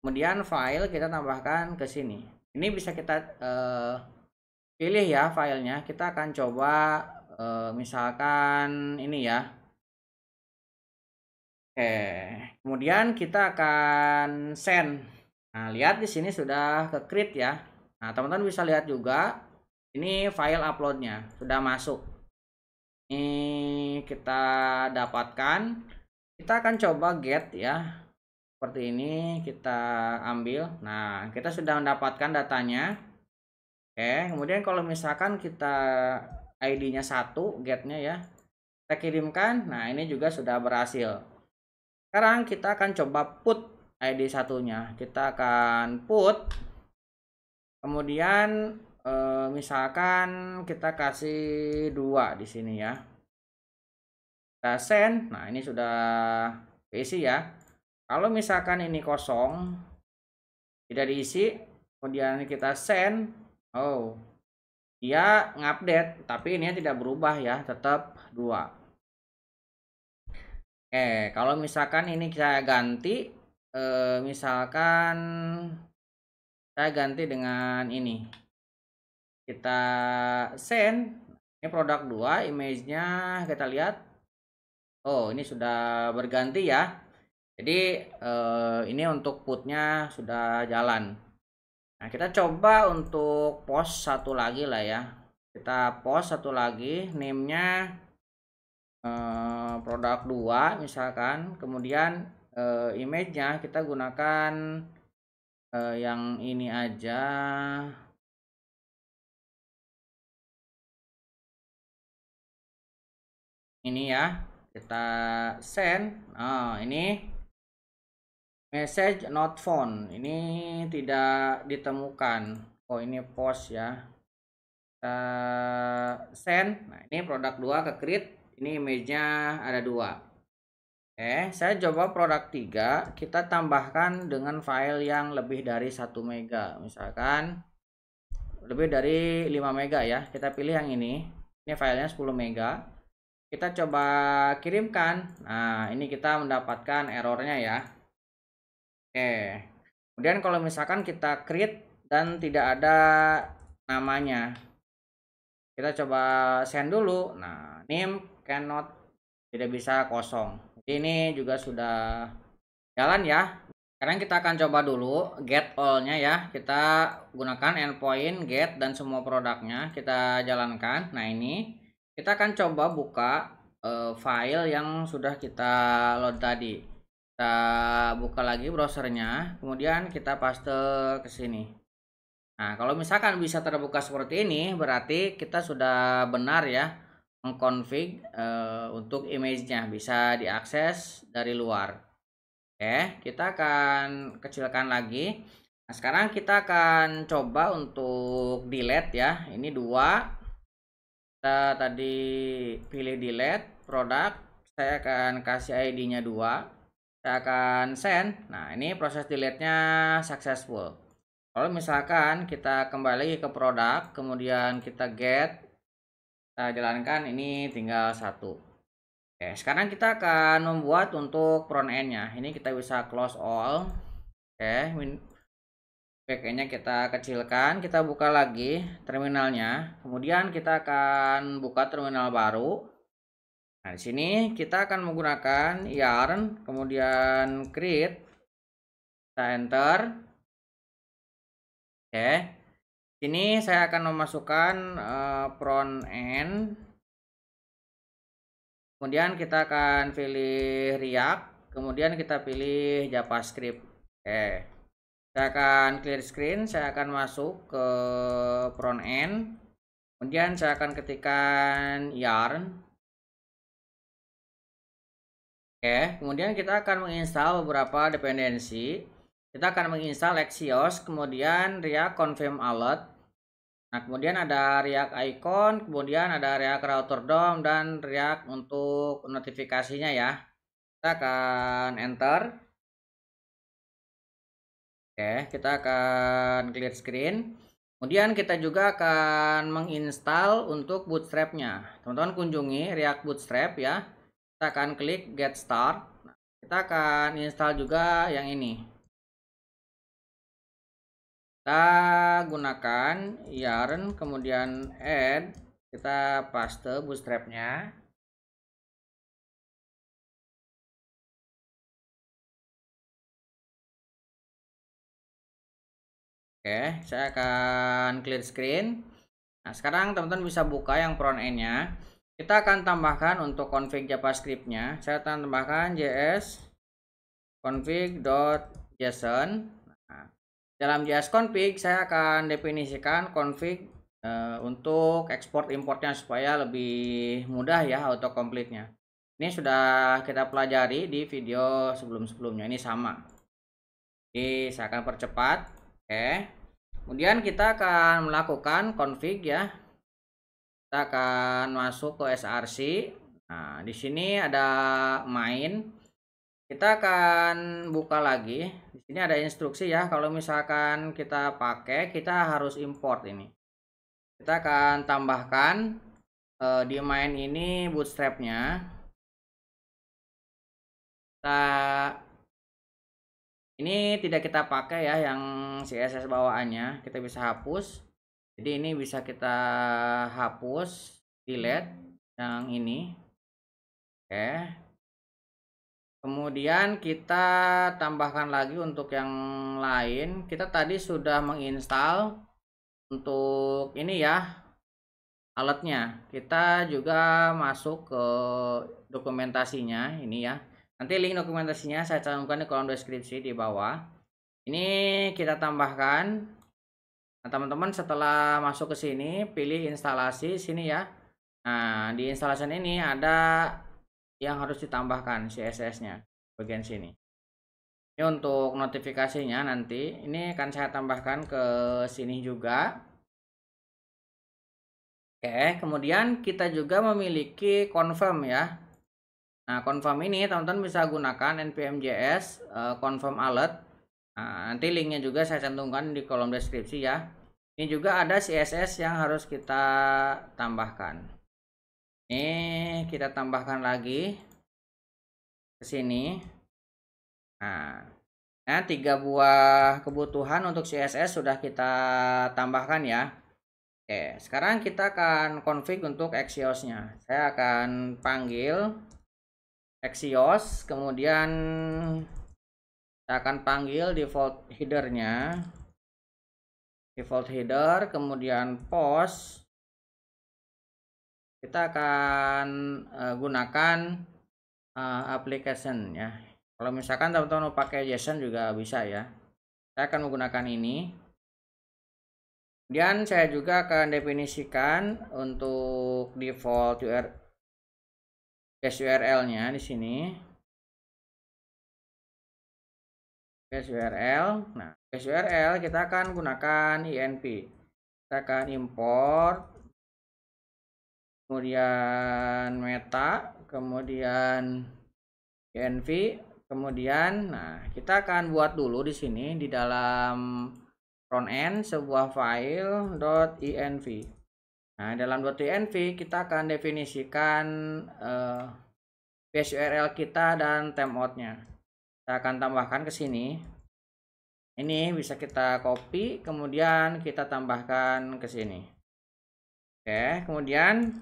Kemudian file kita tambahkan ke sini. Ini bisa kita pilih ya filenya. Kita akan coba misalkan ini ya. Oke, kemudian kita akan send. Nah, lihat di sini sudah ke create ya. Nah, teman-teman bisa lihat juga ini file uploadnya sudah masuk. Ini kita dapatkan. Kita akan coba get ya. Seperti ini kita ambil. Nah, kita sudah mendapatkan datanya. Oke, kemudian kalau misalkan kita ID-nya 1, get-nya ya. Kita kirimkan. Nah, ini juga sudah berhasil. Sekarang kita akan coba put ID satunya. Kita akan put. Kemudian misalkan kita kasih 2 di sini ya. Kita send. Nah, ini sudah keisi ya. Kalau misalkan ini kosong, tidak diisi, kemudian kita send. Oh, dia ngupdate, tapi ini tidak berubah ya, tetap 2. Kalau misalkan ini saya ganti, misalkan saya ganti dengan ini, kita send. Ini produk 2, image-nya kita lihat. Oh, ini sudah berganti ya. Jadi ini untuk putnya sudah jalan. Nah, kita coba untuk post satu lagi lah ya. Kita post satu lagi, name-nya produk 2 misalkan. Kemudian image-nya kita gunakan yang ini aja. Ini ya. Kita send. Nah, ini message not found. Ini tidak ditemukan. Oh, ini post ya. Kita send. Nah, ini produk 2 ke create. Ini image-nya ada 2. Saya coba produk 3. Kita tambahkan dengan file yang lebih dari 1 mega. Misalkan lebih dari 5 mega ya. Kita pilih yang ini. Ini filenya 10 mega. Kita coba kirimkan. Nah, ini kita mendapatkan errornya ya. Kemudian kalau misalkan kita create dan tidak ada namanya, kita coba send dulu. Nah, name cannot, tidak bisa, kosong. Ini juga sudah jalan ya. Sekarang kita akan coba dulu get all-nya ya. Kita gunakan endpoint get dan semua produknya kita jalankan. Nah, ini kita akan coba buka file yang sudah kita load tadi. Kita buka lagi browsernya, kemudian kita paste ke sini. Nah, kalau misalkan bisa terbuka seperti ini, berarti kita sudah benar ya mengkonfig untuk image-nya bisa diakses dari luar. Kita akan kecilkan lagi. Nah, sekarang kita akan coba untuk delete ya. Ini 2. Kita tadi pilih delete produk. Saya akan kasih ID-nya 2. saya akan send. Nah, ini proses delete-nya successful. Kalau misalkan kita kembali ke produk, kemudian kita get, kita jalankan, ini tinggal satu. Oke, sekarang kita akan membuat untuk front end-nya. Ini kita bisa close all. Oke, backend-nya kita kecilkan, kita buka lagi terminalnya. Kemudian kita akan buka terminal baru. Nah, di sini kita akan menggunakan yarn, kemudian create, kita enter. Oke. Sini saya akan memasukkan front end. Kemudian kita akan pilih React, kemudian kita pilih JavaScript. Oke. Saya akan clear screen, saya akan masuk ke front end. Kemudian saya akan ketikkan yarn. Oke, kemudian kita akan menginstal beberapa dependensi. Kita akan menginstal Axios, kemudian React Confirm Alert. Nah, kemudian ada React Icon, kemudian ada React Router DOM, dan React untuk notifikasinya ya. Kita akan enter. Oke, kita akan clear screen. Kemudian kita juga akan menginstal untuk bootstrap-nya. Teman-teman kunjungi React Bootstrap ya. Kita akan klik Get Start. Nah, kita akan install juga yang ini. Kita gunakan yarn, kemudian add, kita paste bootstrap-nya. Oke, saya akan clear screen. Nah, sekarang teman-teman bisa buka yang front end-nya. Kita akan tambahkan untuk config JavaScript-nya. Saya akan tambahkan js config.json. Nah, dalam js config saya akan definisikan config untuk export importnya supaya lebih mudah ya autocomplete-nya. Ini sudah kita pelajari di video sebelum-sebelumnya. Ini sama. Jadi saya akan percepat. Oke. Kemudian kita akan melakukan config ya. Kita akan masuk ke src. Nah, di sini ada main. Kita akan buka lagi. Di sini ada instruksi ya. Kalau misalkan kita pakai, kita harus import ini. Kita akan tambahkan di main ini bootstrap-nya. Ini tidak kita pakai ya yang CSS bawaannya, kita bisa hapus. Jadi ini bisa kita hapus, delete yang ini. Oke. Kemudian kita tambahkan lagi untuk yang lain. Kita tadi sudah menginstal untuk ini ya alatnya. Kita juga masuk ke dokumentasinya ini ya. Nanti link dokumentasinya saya cantumkan di kolom deskripsi di bawah. Ini kita tambahkan. Nah, teman-teman setelah masuk ke sini, pilih instalasi sini ya. Nah, di instalasi ini ada yang harus ditambahkan CSS-nya bagian sini. Ini untuk notifikasinya nanti. Ini akan saya tambahkan ke sini juga. Oke, kemudian kita juga memiliki confirm ya. Nah, confirm ini teman-teman bisa gunakan npm.js confirm alert. Nah, nanti linknya juga saya cantumkan di kolom deskripsi ya. Ini juga ada CSS yang harus kita tambahkan. Ini kita tambahkan lagi ke sini. Nah, 3 buah kebutuhan untuk CSS sudah kita tambahkan ya. Oke, sekarang kita akan config untuk Axios-nya. Saya akan panggil Axios, kemudian saya akan panggil default header-nya. Default header, kemudian post. Kita akan gunakan application ya. Kalau misalkan teman-teman mau pakai JSON juga bisa ya. Saya akan menggunakan ini. Kemudian saya juga akan definisikan untuk default URL-nya di sini. Base URL. Nah, base URL kita akan gunakan INV. Kita akan import, kemudian meta, kemudian INV, Kemudian, nah kita akan buat dulu di sini di dalam front end sebuah file .env. Nah, dalam .env kita akan definisikan base URL kita dan timeoutnya. Kita akan tambahkan ke sini. Ini bisa kita copy, kemudian kita tambahkan ke sini. Oke, kemudian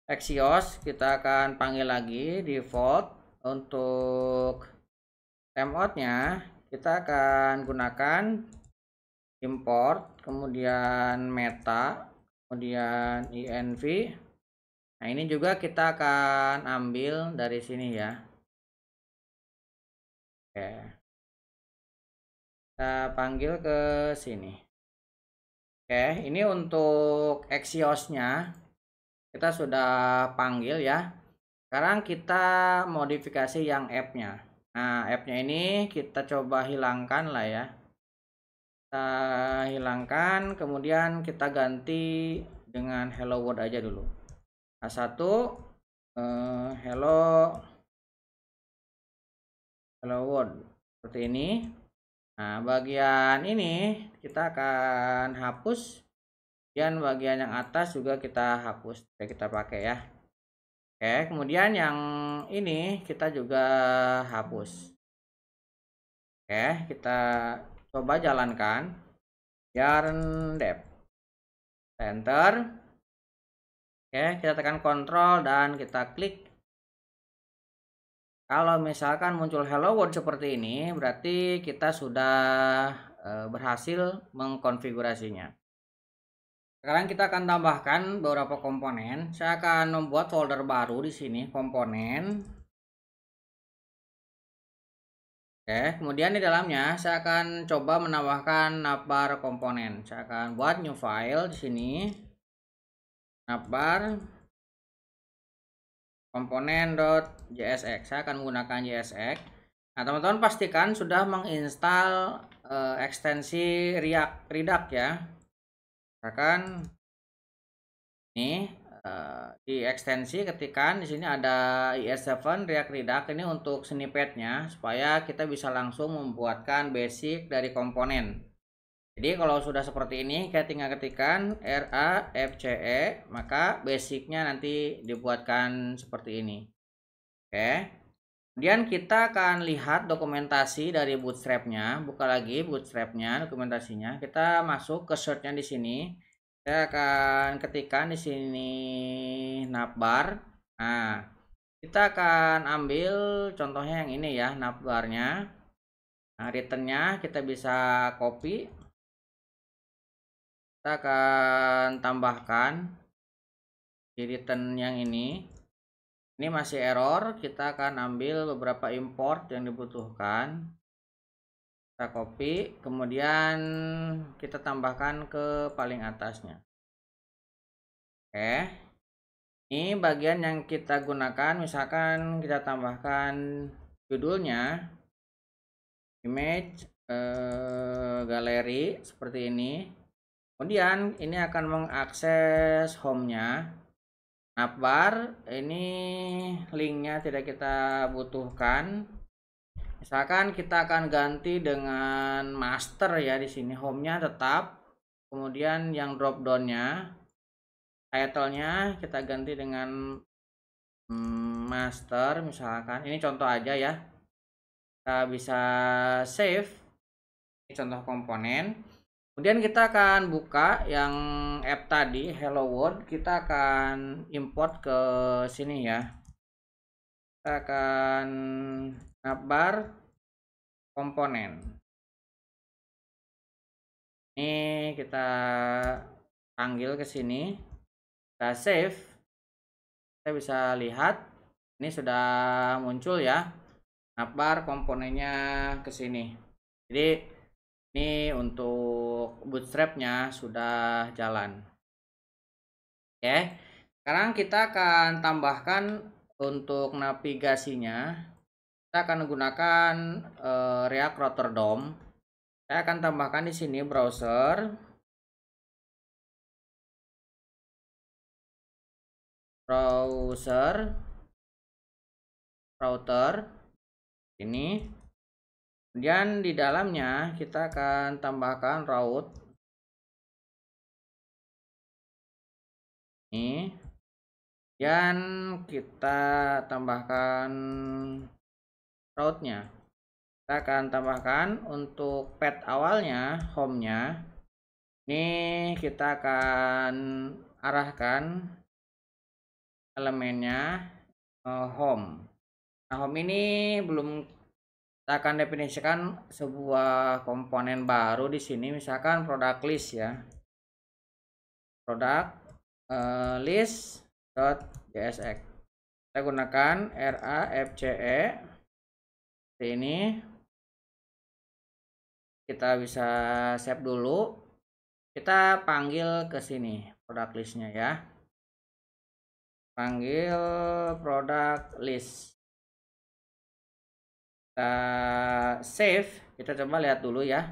Axios kita akan panggil lagi default. Untuk timeoutnya kita akan gunakan import, kemudian meta, kemudian env. Nah, ini juga kita akan ambil dari sini ya. Oke, kita panggil ke sini. Oke, ini untuk Axios-nya kita sudah panggil ya. Sekarang kita modifikasi yang app-nya. Nah, app-nya ini kita coba hilangkan lah ya. Kita hilangkan, kemudian kita ganti dengan hello world aja dulu. A1 hello world seperti ini. Nah, bagian ini kita akan hapus, dan bagian yang atas juga kita hapus. Oke, kita pakai ya. Oke, kemudian yang ini kita juga hapus. Oke, kita coba jalankan yarn dev. Enter. Oke, kita tekan kontrol dan kita klik. Kalau misalkan muncul hello world seperti ini, berarti kita sudah berhasil mengkonfigurasinya. Sekarang kita akan tambahkan beberapa komponen. Saya akan membuat folder baru di sini, komponen. Oke, kemudian di dalamnya saya akan coba menambahkan navbar komponen. Saya akan buat new file di sini. Navbar komponen.jsx. Saya akan menggunakan JSX. Nah, teman-teman pastikan sudah menginstal ekstensi React ya. Misalkan ini di ekstensi ketikan di sini ada IS7 React Redux, ini untuk snippetnya supaya kita bisa langsung membuatkan basic dari komponen. Jadi kalau sudah seperti ini kita tinggal ketikkan RAFCE, maka basicnya nanti dibuatkan seperti ini. Oke. Kemudian kita akan lihat dokumentasi dari Bootstrap-nya. Buka lagi Bootstrap-nya, dokumentasinya. Kita masuk ke search-nya di sini. Saya akan ketikkan di sini navbar. Nah, kita akan ambil contohnya yang ini ya, navbarnya. Nah, return-nya kita bisa copy. Kita akan tambahkan di return yang ini. Ini masih error, kita akan ambil beberapa import yang dibutuhkan. Kita copy, kemudian kita tambahkan ke paling atasnya. Oke, ini bagian yang kita gunakan. Misalkan kita tambahkan judulnya image galeri seperti ini. Kemudian ini akan mengakses home-nya. Navbar ini linknya tidak kita butuhkan. Misalkan kita akan ganti dengan master ya, di sini home-nya tetap. Kemudian yang drop down-nya, title-nya kita ganti dengan master misalkan. Ini contoh aja ya. Kita bisa save. Ini contoh komponen. Kemudian kita akan buka yang app tadi, hello world. Kita akan import ke sini ya. Kita akan navbar komponen. Ini kita panggil ke sini, kita save. Kita bisa lihat ini sudah muncul ya, navbar komponennya ke sini. Jadi ini untuk Bootstrap-nya sudah jalan. Oke, sekarang kita akan tambahkan untuk navigasinya. Kita akan menggunakan React Router DOM. Saya akan tambahkan di sini browser, router, ini. Kemudian di dalamnya kita akan tambahkan raut ini, dan kita tambahkan rautnya. Kita akan tambahkan untuk pad awalnya, home-nya. Ini kita akan arahkan elemennya home. Nah, home ini belum kita akan definisikan sebuah komponen baru di sini, misalkan product list ya. Product list.jsx. Kita gunakan RAFCE. Seperti ini. Kita bisa save dulu. Kita panggil ke sini product listnya ya. Panggil product list. Kita save, kita coba lihat dulu ya,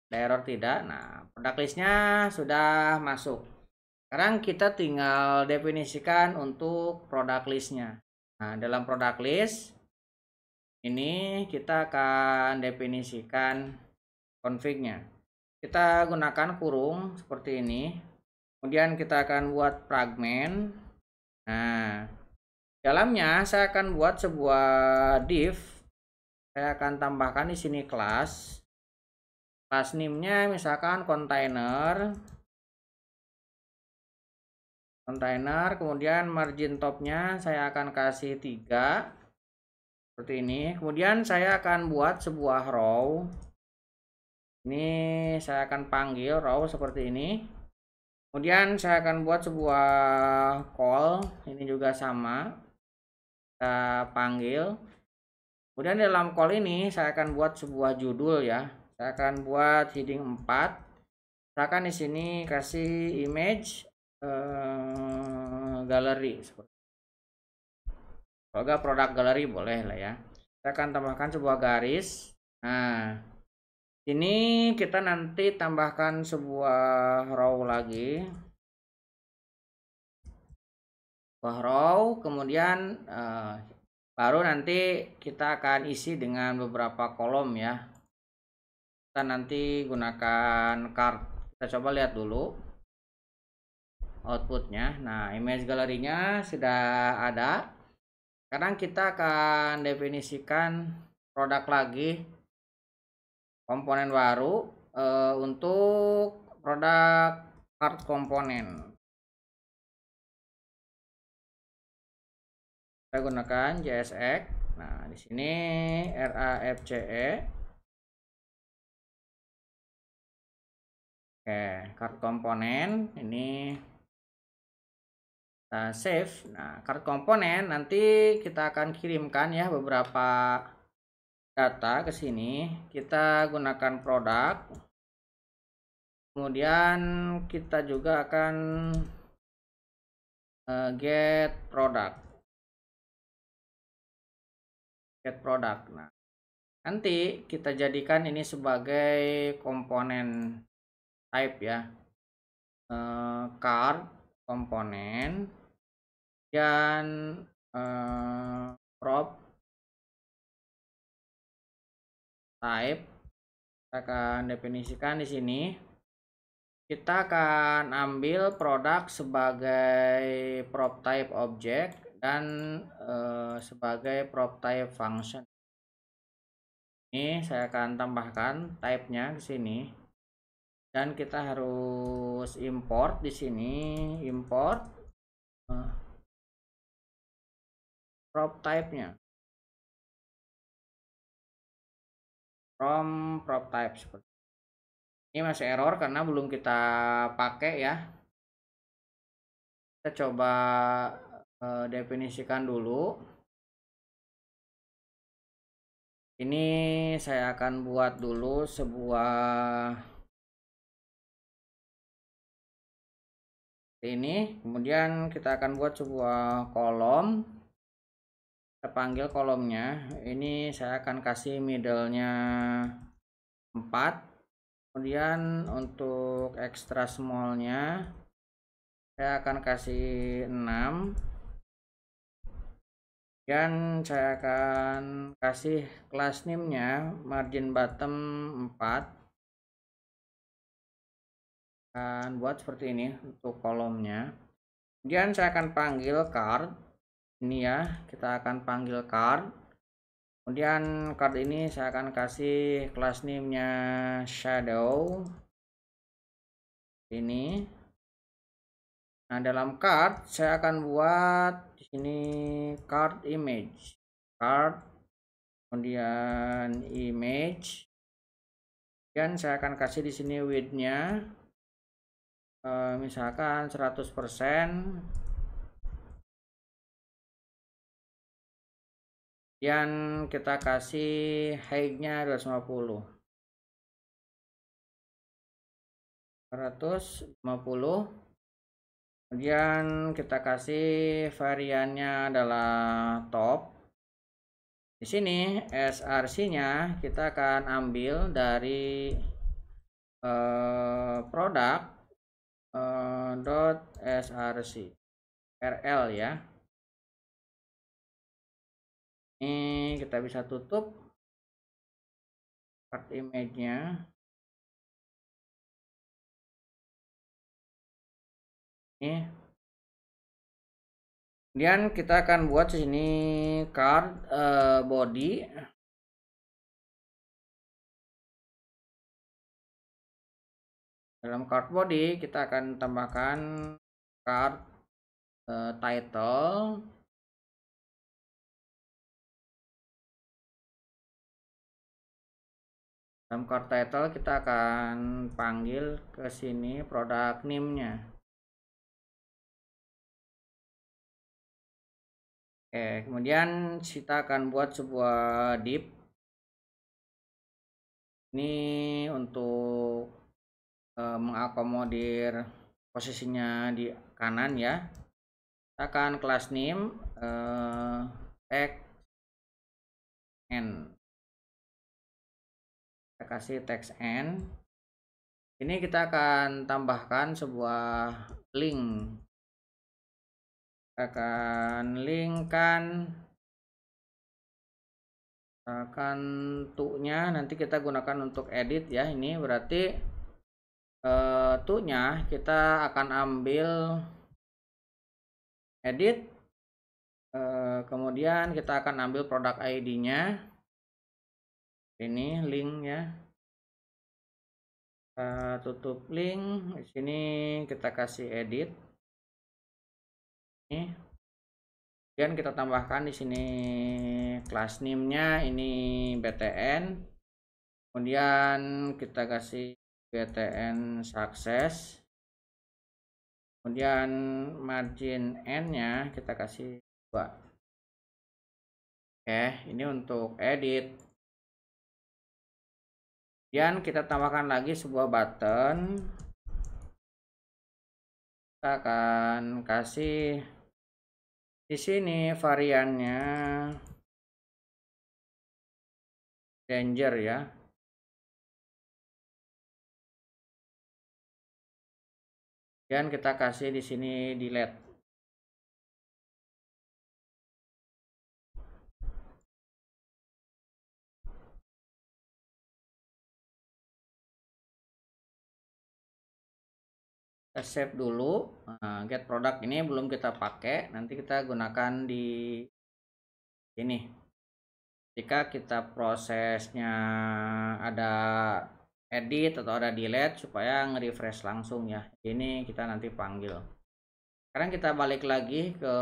ada error tidak. Nah, product listnya sudah masuk. Sekarang kita tinggal definisikan untuk product listnya. Nah, dalam product list ini kita akan definisikan config-nya. Kita gunakan kurung seperti ini. Kemudian kita akan buat fragment. Nah, dalamnya saya akan buat sebuah div. Saya akan tambahkan di sini kelas name-nya misalkan container, kemudian margin top-nya saya akan kasih 3 seperti ini. Kemudian saya akan buat sebuah row. Ini saya akan panggil row seperti ini. Kemudian saya akan buat sebuah call, ini juga sama, kita panggil. Kemudian dalam call ini saya akan buat sebuah judul ya. Saya akan buat heading 4. Misalkan di sini kasih image gallery seperti. Kalau produk gallery boleh lah ya. Saya akan tambahkan sebuah garis. Nah, ini kita nanti tambahkan sebuah row lagi. Sebuah row, kemudian baru nanti kita akan isi dengan beberapa kolom ya. Kita nanti gunakan card. Kita coba lihat dulu outputnya. Nah, image galerinya sudah ada. Sekarang kita akan definisikan produk lagi, komponen baru untuk produk card komponen. Kita gunakan JSX. Nah, di sini RAFCE. Oke, card komponen ini kita save. Nah, card komponen nanti kita akan kirimkan ya beberapa data ke sini. Kita gunakan produk. Kemudian kita juga akan get product. Nah, nanti kita jadikan ini sebagai komponen type ya, card komponen dan prop type. Kita akan definisikan di sini. Kita akan ambil produk sebagai prop type object dan sebagai prop type function. Ini saya akan tambahkan type-nya ke sini. Dan kita harus import di sini, import prop type-nya from prop type seperti ini. Masih error karena belum kita pakai ya. Kita coba definisikan dulu. Ini saya akan buat dulu sebuah ini, kemudian kita akan buat sebuah kolom. Kita panggil kolomnya. Ini saya akan kasih middle-nya 4. Kemudian untuk extra small-nya saya akan kasih 6. Dan saya akan kasih class name-nya margin bottom 4. Dan buat seperti ini untuk kolomnya. Kemudian saya akan panggil card. Ini ya, kita akan panggil card. Kemudian card ini saya akan kasih class name-nya shadow. Ini. Nah, dalam card saya akan buat di sini card image. Card, kemudian image. Dan saya akan kasih di sini width-nya misalkan 100%. Dan kita kasih height-nya 250. 150. Kemudian kita kasih variannya adalah top. Di sini src-nya kita akan ambil dari produk .src rl ya. Ini kita bisa tutup card image-nya. Ini. Kemudian kita akan buat di sini card body. Dalam card body kita akan tambahkan card title. Dalam card title kita akan panggil ke sini produk name-nya. Oke, kemudian kita akan buat sebuah div. Ini untuk mengakomodir posisinya di kanan ya. Kita akan class name text n. Kita kasih text n. Ini kita akan tambahkan sebuah link. Kita akan linkkan to-nya nanti kita gunakan untuk edit ya. Ini berarti to-nya kita akan ambil edit, kemudian kita akan ambil produk ID-nya. Ini link ya. Kita tutup link. Di sini kita kasih edit. Ini. Dan kita tambahkan di sini class name-nya ini btn. Kemudian kita kasih btn success. Kemudian margin n-nya kita kasih 2. Oke, ini untuk edit. Dan kita tambahkan lagi sebuah button. Kita akan kasih di sini variannya danger ya. Dan kita kasih di sini delete. Kita save dulu. Nah, get product ini belum kita pakai, nanti kita gunakan di sini. Jika kita prosesnya ada edit atau ada delete supaya nge-refresh langsung ya. Ini kita nanti panggil. Sekarang kita balik lagi ke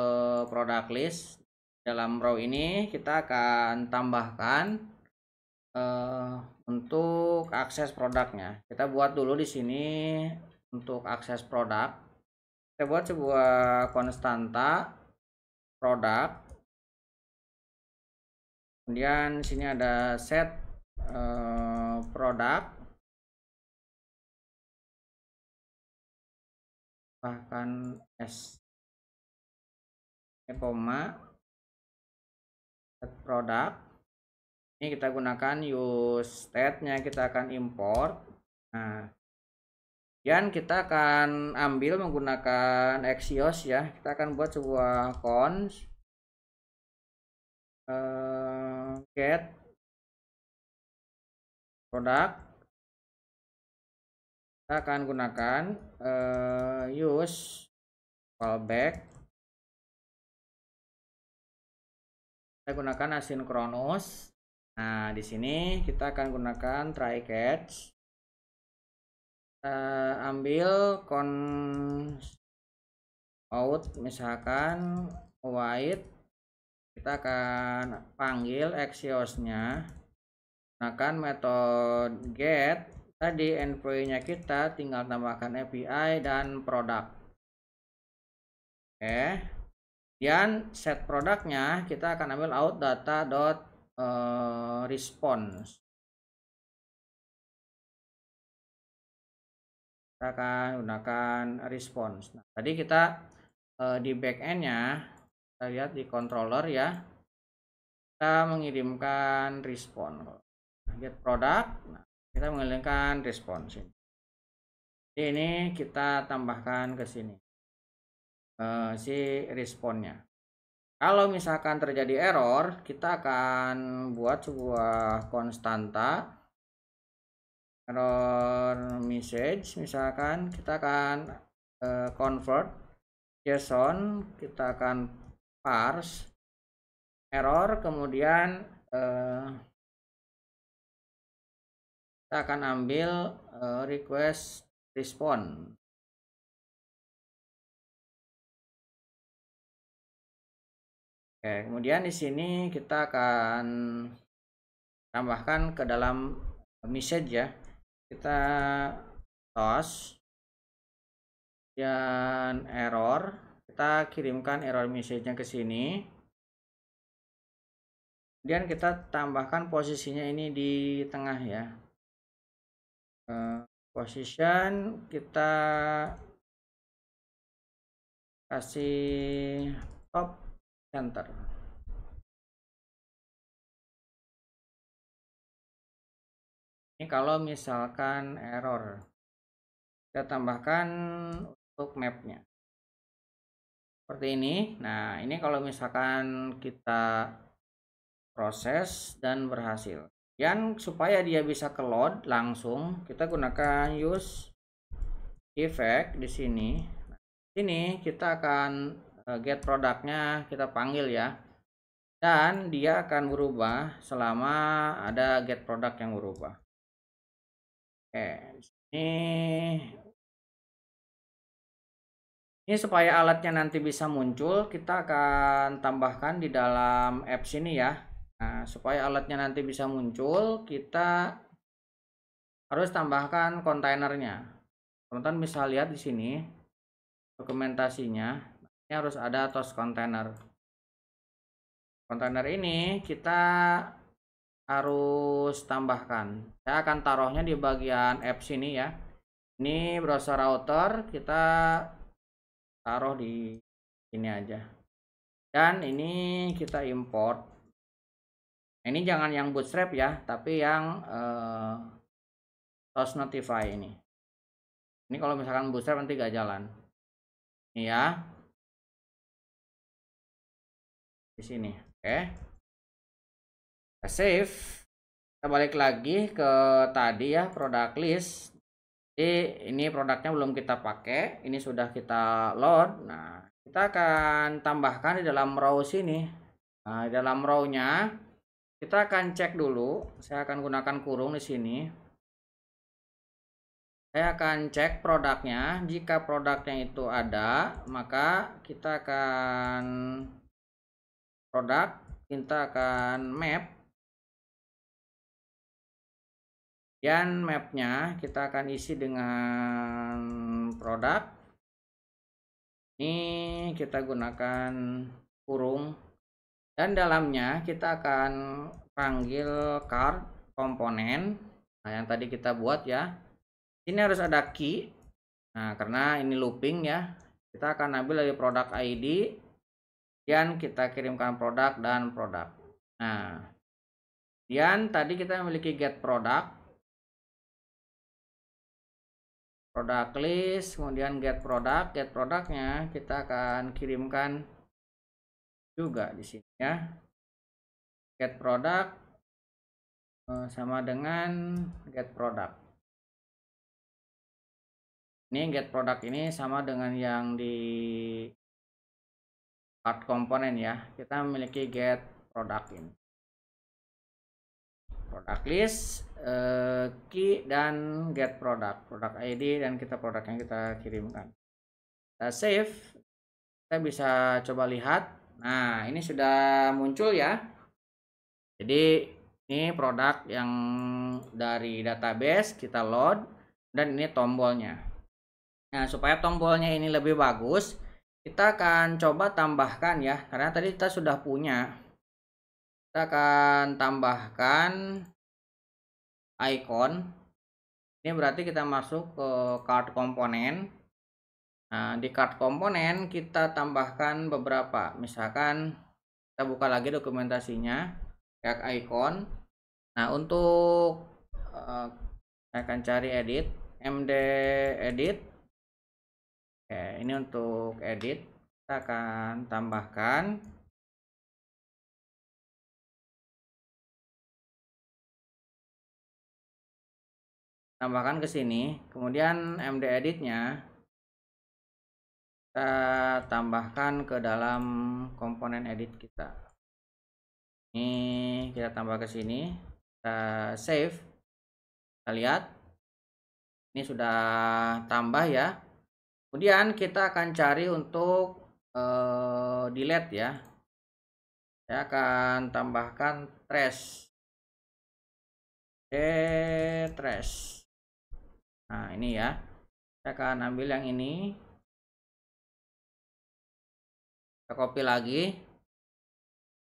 product list. Dalam row ini kita akan tambahkan untuk akses produknya. Kita buat dulu di sini untuk akses produk. Kita buat sebuah konstanta produk. Kemudian sini ada set produk. Bahkan s koma set produk. Ini kita gunakan use state-nya, kita akan import. Nah, dan kita akan ambil menggunakan Axios ya. Kita akan buat sebuah cons get product, kita akan gunakan use callback, kita gunakan asynchronous. Nah, di sini kita akan gunakan try catch. Kita ambil out, misalkan white, kita akan panggil Axios-nya, gunakan metode get. Tadi endpoint-nya kita tinggal tambahkan API dan produk. Oke. Kemudian set produknya kita akan ambil out data dot response. Kita akan gunakan response. Nah, tadi kita di backend-nya kita lihat di controller ya, kita mengirimkan respon. Get product, nah, kita mengirimkan response ini. Jadi ini kita tambahkan ke sini si responnya. Kalau misalkan terjadi error, kita akan buat sebuah konstanta error message. Misalkan kita akan convert JSON, kita akan parse error, kemudian kita akan ambil request respond. Oke, kemudian di sini kita akan tambahkan ke dalam message ya. Kita toss dan error, kita kirimkan error message-nya ke sini. Kemudian kita tambahkan posisinya ini di tengah ya. Position kita kasih top center. Ini kalau misalkan error, kita tambahkan untuk mapnya seperti ini. Nah, ini kalau misalkan kita proses dan berhasil. Dan supaya dia bisa ke load langsung, kita gunakan use effect di sini. Nah, ini kita akan get produknya kita panggil ya, dan dia akan berubah selama ada get product yang berubah. Oke, ini supaya alatnya nanti bisa muncul, kita akan tambahkan di dalam apps ini ya. Nah, supaya alatnya nanti bisa muncul, kita harus tambahkan kontainernya. Teman-teman bisa lihat di sini dokumentasinya. Ini harus ada toast container. Kontainer ini kita harus tambahkan. Saya akan taruhnya di bagian apps ini ya. Ini browser router, kita taruh di sini aja. Dan ini kita import. Ini jangan yang bootstrap ya, tapi yang toast notify ini. Ini kalau misalkan bootstrap nanti gak jalan. Ini ya. Di sini. Oke. Kita save. Kita balik lagi ke tadi ya, product list. Jadi ini produknya belum kita pakai, ini sudah kita load. Nah, kita akan tambahkan di dalam row sini. Nah, di dalam row-nya kita akan cek dulu. Saya akan gunakan kurung di sini. Saya akan cek produknya. Jika produknya itu ada, maka kita akan produk, kita akan map. Dan mapnya kita akan isi dengan produk. Ini kita gunakan kurung. Dan dalamnya kita akan panggil card komponen. Nah, yang tadi kita buat ya. Ini harus ada key. Nah, karena ini looping ya. Kita akan ambil dari produk ID. Dan kita kirimkan produk dan produk. Nah, dan tadi kita memiliki get product. Product list, kemudian get produknya kita akan kirimkan juga di sini ya. get product sama dengan get product. Ini get product ini sama dengan yang di card komponen ya. Kita memiliki get product ini. Product list, key, dan get product ID, dan kita produk yang kita kirimkan. Kita save, kita bisa coba lihat. Nah, ini sudah muncul ya. Jadi ini produk yang dari database kita load, dan ini tombolnya. Nah, supaya tombolnya ini lebih bagus, kita akan coba tambahkan ya, karena tadi kita sudah punya. Kita akan tambahkan icon. Ini berarti kita masuk ke card komponen. Nah, di card komponen kita tambahkan beberapa. Misalkan kita buka lagi dokumentasinya, kayak icon. Nah, untuk saya akan cari edit, md edit. Oke, ini untuk edit. Kita akan tambahkan ke sini, kemudian md editnya kita tambahkan ke dalam komponen edit kita. Ini kita tambah ke sini, kita save, kita lihat ini sudah tambah ya. Kemudian kita akan cari untuk delete ya. Saya akan tambahkan trash. Trash. Nah, ini ya. Saya akan ambil yang ini. Kita copy lagi.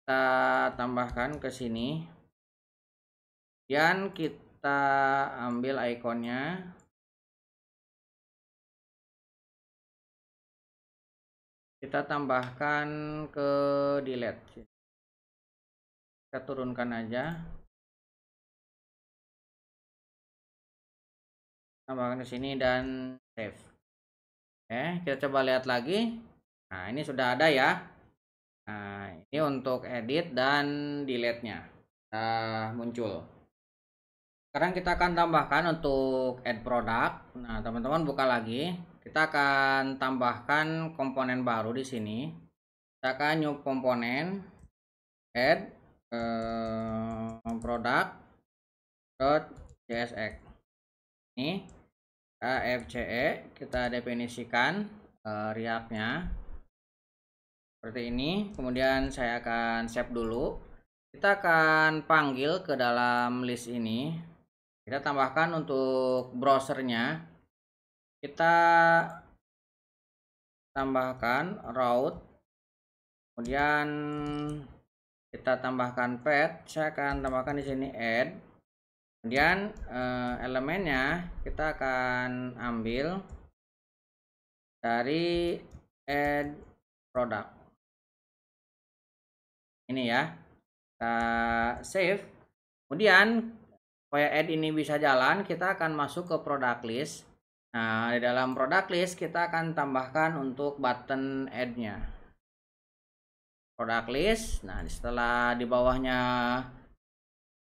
Kita tambahkan ke sini. Dan kita ambil ikonnya. Kita tambahkan ke delete. Kita turunkan aja. Tambahkan ke sini dan save. Oke, kita coba lihat lagi. Nah, ini sudah ada ya. Nah, ini untuk edit dan delete-nya muncul. Sekarang kita akan tambahkan untuk add product. Nah, teman-teman buka lagi. Kita akan tambahkan komponen baru di sini. Kita akan new komponen add product.csx. Ini AFCE, kita definisikan React-nya seperti ini. Kemudian saya akan save dulu. Kita akan panggil ke dalam list ini. Kita tambahkan untuk browsernya. Kita tambahkan route. Kemudian kita tambahkan path. Saya akan tambahkan di sini add. Kemudian elemennya kita akan ambil dari add product. Ini ya. Kita save. Kemudian supaya add ini bisa jalan, kita akan masuk ke product list. Nah, di dalam product list kita akan tambahkan untuk button add-nya. Product list. Nah, setelah di bawahnya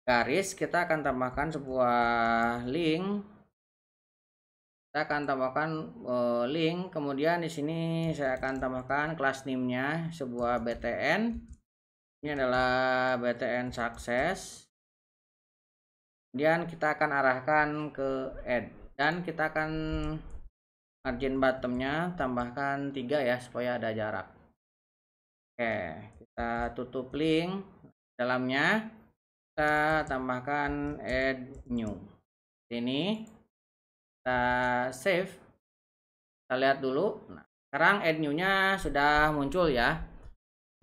garis, kita akan tambahkan sebuah link. Kita akan tambahkan link. Kemudian di sini saya akan tambahkan class name-nya sebuah btn. Ini adalah btn success. Kemudian kita akan arahkan ke add, dan kita akan margin bottom-nya tambahkan 3 ya, supaya ada jarak. Oke, kita tutup link. Dalamnya kita tambahkan add new. Ini kita save. Kita lihat dulu. Nah, sekarang add new-nya sudah muncul ya.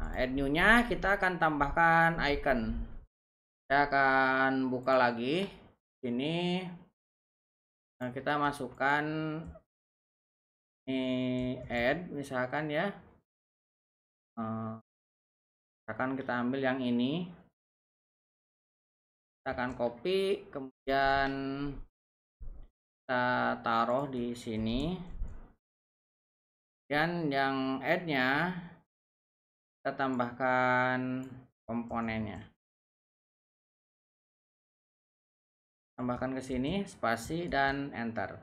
Nah, add new-nya kita akan tambahkan icon. Saya akan buka lagi sini. Nah, kita masukkan ini add misalkan ya. Misalkan kita ambil yang ini. Kita akan copy, kemudian kita taruh di sini. Dan yang add-nya kita tambahkan komponennya. tambahkan ke sini spasi dan enter.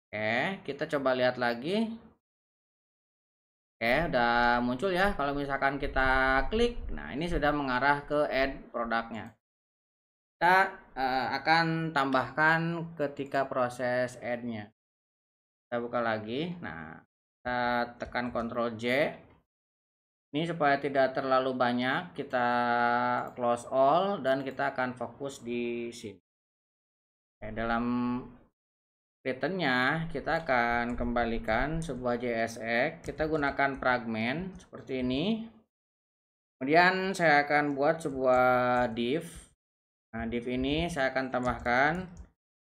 Oke, kita coba lihat lagi. Oke, udah muncul ya. Kalau misalkan kita klik, nah ini sudah mengarah ke add produknya. Kita akan tambahkan ketika proses add-nya. Kita buka lagi. Nah, kita tekan Ctrl J. Ini supaya tidak terlalu banyak, kita close all dan kita akan fokus di sini. Oke, dalam returnnya kita akan kembalikan sebuah JSX. Kita gunakan fragment seperti ini. Kemudian saya akan buat sebuah div. Nah, div ini saya akan tambahkan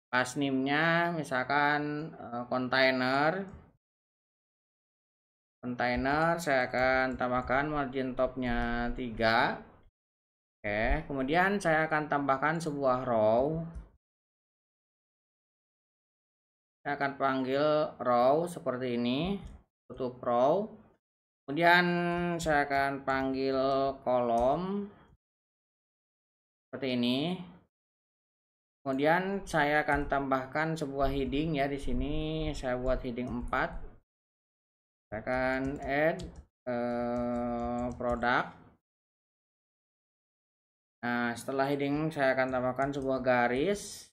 class name-nya misalkan container. Saya akan tambahkan margin top-nya 3. Oke, kemudian saya akan tambahkan sebuah row. Saya akan panggil row seperti ini, tutup row. Kemudian saya akan panggil kolom seperti ini. Kemudian saya akan tambahkan sebuah heading ya di sini. Saya buat heading 4. Saya akan add produk. Nah, setelah heading saya akan tambahkan sebuah garis.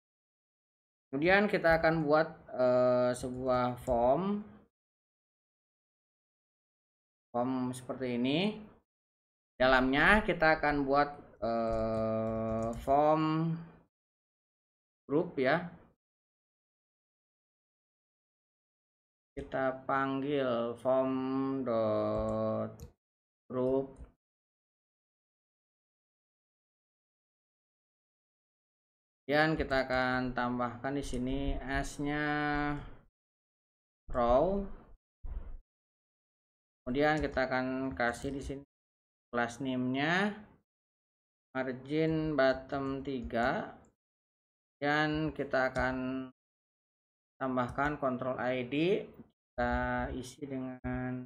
Kemudian kita akan buat sebuah form seperti ini. Dalamnya kita akan buat form group ya. Kita panggil form.group. Dan kita akan tambahkan di sini s-nya row. Kemudian kita akan kasih di sini class name-nya margin bottom 3. Dan kita akan tambahkan control ID, kita isi dengan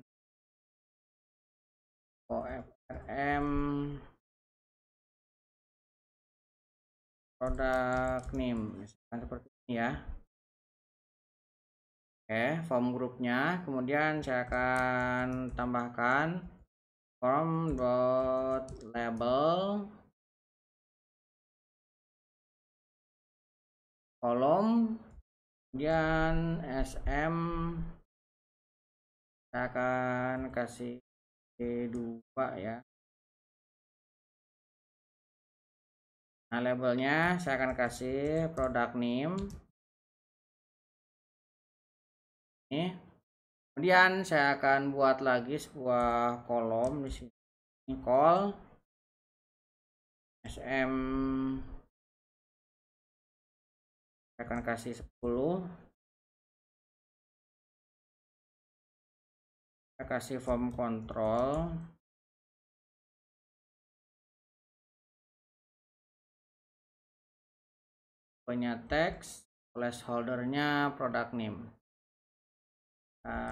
OFRM product name misalkan seperti ini ya. Oke, form grupnya. Kemudian saya akan tambahkan form.label kolom, kemudian SM saya akan kasih 2 ya. Nah, labelnya saya akan kasih product name ini. Kemudian saya akan buat lagi sebuah kolom di sini, call SM saya akan kasih 10. Saya kasih form control. Punya teks, placeholdernya product name.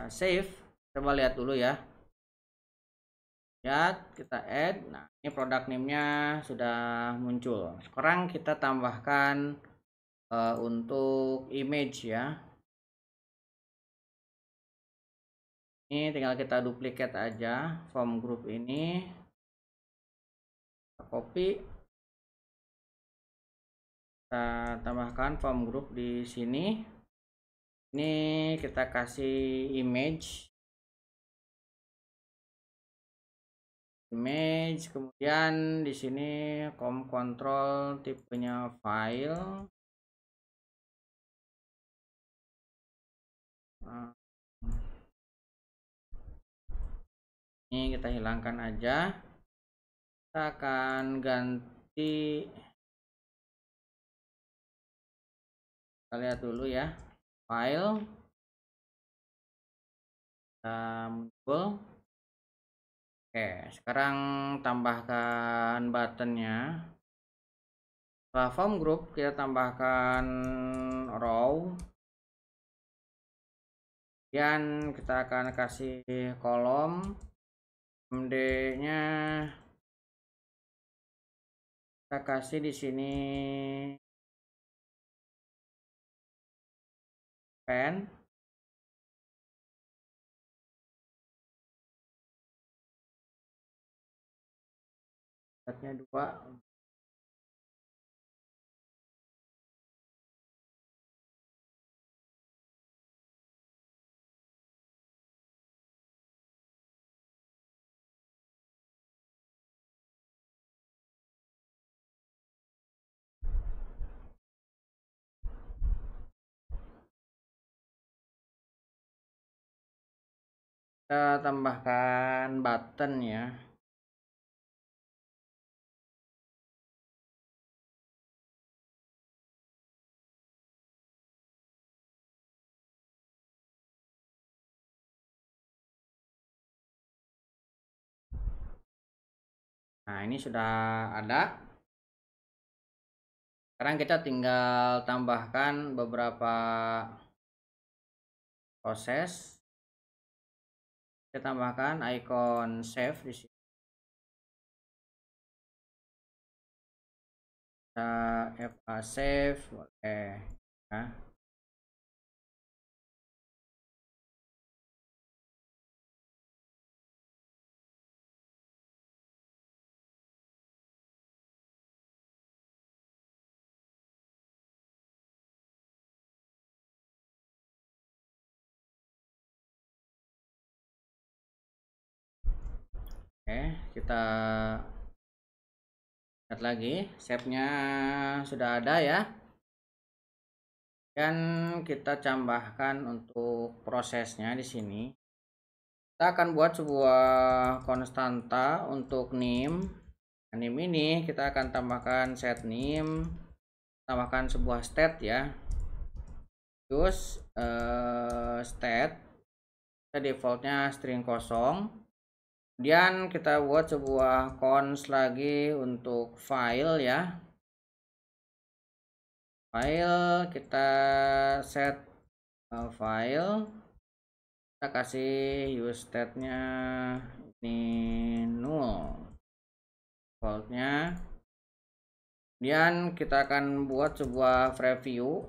Save, coba lihat dulu ya. Lihat, kita add. Nah, ini product name-nya sudah muncul. Sekarang kita tambahkan untuk image ya. Ini tinggal kita duplicate aja form group ini. Kita copy. Kita tambahkan form group di sini. Ini kita kasih image, kemudian di sini control tipenya file. Ini kita hilangkan aja. Kita akan ganti, kita lihat dulu ya, file muncul. Oke, sekarang tambahkan buttonnya. Setelah form group kita tambahkan row, dan kita akan kasih kolom. MD-nya kita kasih di sini pen. Setnya 2. Kita tambahkan button ya. Nah, ini sudah ada. Sekarang kita tinggal tambahkan beberapa proses. Kita tambahkan icon save di sini. Kita FA save boleh ya. Oke, kita lihat lagi, shape-nya sudah ada ya. Dan kita tambahkan untuk prosesnya di sini. Kita akan buat sebuah konstanta untuk name. Name ini kita akan tambahkan set name, tambahkan sebuah state ya. Use state, kita defaultnya string kosong. Kemudian kita buat sebuah cons lagi untuk file ya. File kita set file, kita kasih use state-nya ini null defaultnya. Kemudian kita akan buat sebuah preview.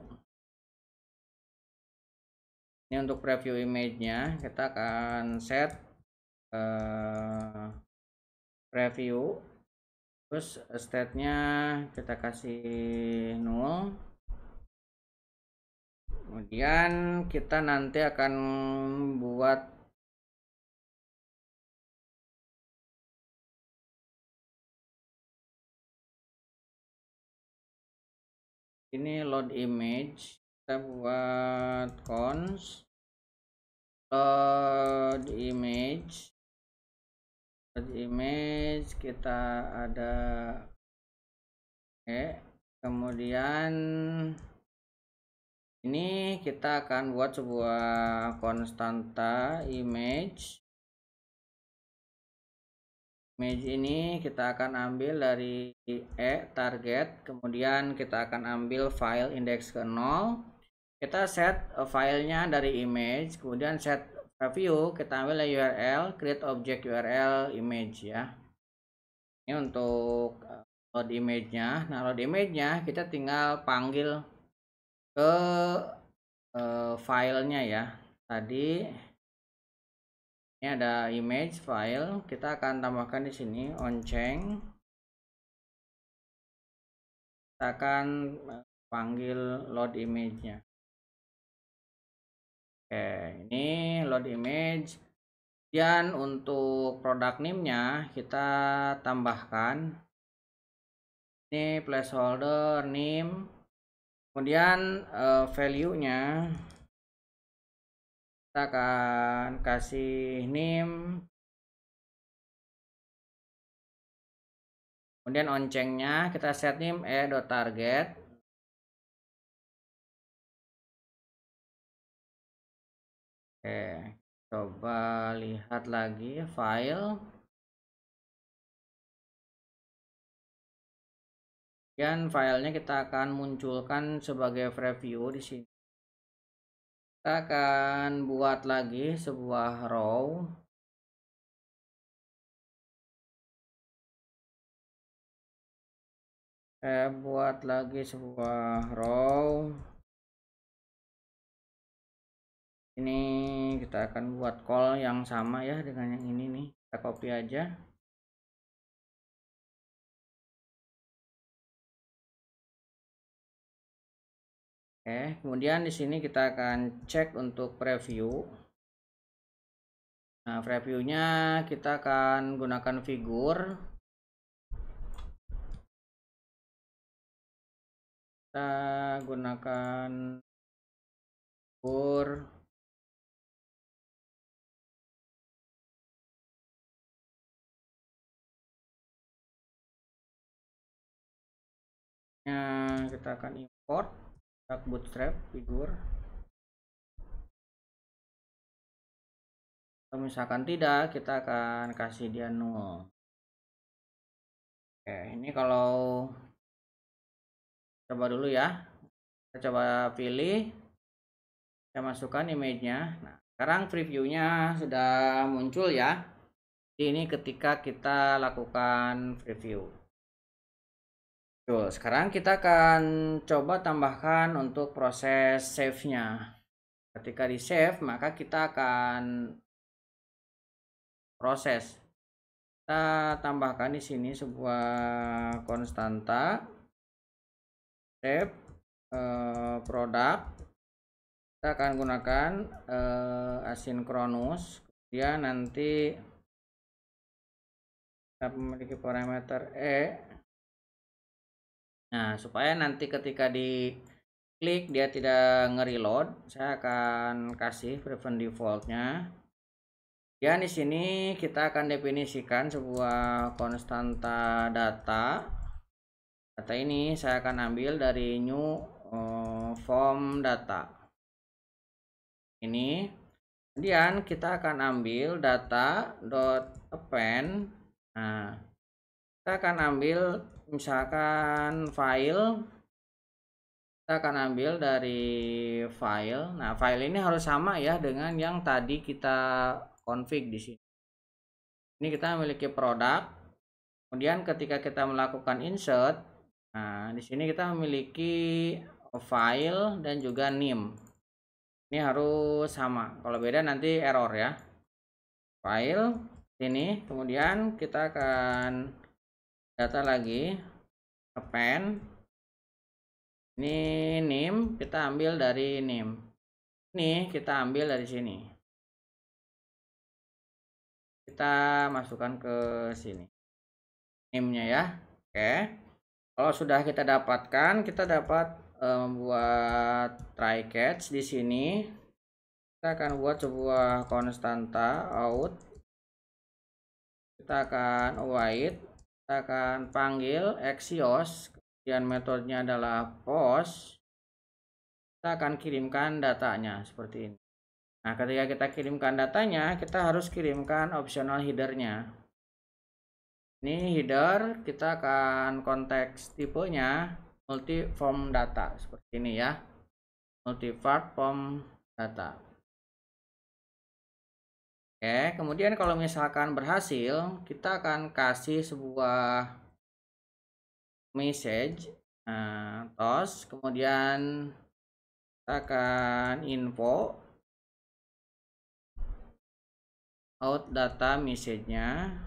Ini untuk preview image-nya kita akan set preview, terus state-nya kita kasih null. Kemudian kita nanti akan buat ini load image, kita buat cons load image. Load image kita ada kemudian ini kita akan buat sebuah konstanta image. Image ini kita akan ambil dari target, kemudian kita akan ambil file index ke 0. Kita set filenya dari image, kemudian set preview, kita ambil URL, create object URL image ya. Ini untuk load image-nya. Nah, load image-nya kita tinggal panggil ke filenya ya. Tadi ini ada image file, kita akan tambahkan di sini onChange. Kita akan panggil load image-nya. Oke, ini load image. Dan untuk product name-nya kita tambahkan ini placeholder name. Kemudian value-nya kita akan kasih name. Kemudian onChange-nya kita set name .target. Oke, coba lihat lagi file. Dan filenya kita akan munculkan sebagai preview di sini. Kita akan buat lagi sebuah row. Saya buat lagi sebuah row. Ini kita akan buat call yang sama ya dengan yang ini nih. Kita copy aja. Oke, kemudian di sini kita akan cek untuk preview. Nah, previewnya kita akan gunakan figur. Kita gunakan figur. Kita akan import bootstrap figur. Kalau misalkan tidak, kita akan kasih dia null. Oke, ini kalau coba dulu ya. Kita coba pilih. Saya masukkan image-nya. Nah, sekarang previewnya sudah muncul ya. Ini ketika kita lakukan preview. Sekarang kita akan coba tambahkan untuk proses save-nya. Ketika di save, maka kita akan proses. Kita tambahkan di sini sebuah konstanta save produk. Kita akan gunakan asynchronous. Kemudian nanti kita memiliki parameter e. Nah, supaya nanti ketika diklik dia tidak nge-reload, saya akan kasih prevent defaultnya. Dan di sini kita akan definisikan sebuah konstanta data. Data ini saya akan ambil dari new form data. Ini. Kemudian kita akan ambil data.append. Nah, kita akan ambil misalkan file, kita akan ambil dari file. Nah, file ini harus sama ya dengan yang tadi kita config di sini. Ini kita memiliki produk. Kemudian ketika kita melakukan insert, nah di sini kita memiliki file dan juga name. Ini harus sama. Kalau beda nanti error ya. File ini, kemudian kita akan data lagi append. Ini name, kita ambil dari name. Ini kita ambil dari sini. Kita masukkan ke sini. Name-nya ya. Oke. Kalau sudah kita dapatkan, kita dapat membuat try catch di sini. Kita akan buat sebuah konstanta out. Kita akan await. Kita akan panggil axios, kemudian metodenya adalah post. Kita akan kirimkan datanya seperti ini. Nah, ketika kita kirimkan datanya, kita harus kirimkan optional headernya. Ini header, kita akan konteks tipenya multi form data seperti ini ya. Multi part form data. Oke, kemudian kalau misalkan berhasil, kita akan kasih sebuah message, toast, kemudian kita akan info out data message-nya.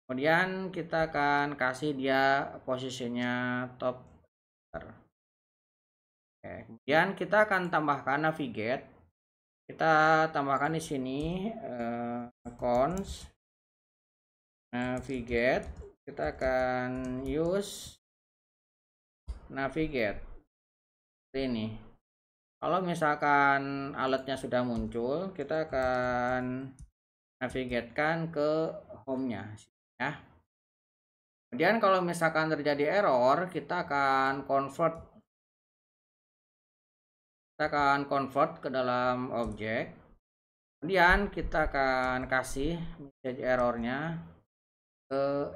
Kemudian kita akan kasih dia posisinya top. Oke, kemudian kita akan tambahkan navigate. Kita tambahkan di sini cons navigate. Kita akan use navigate ini. Kalau misalkan alatnya sudah muncul, kita akan navigatekan ke home-nya ya. Kemudian kalau misalkan terjadi error, kita akan convert ke dalam objek. Kemudian kita akan kasih message errornya ke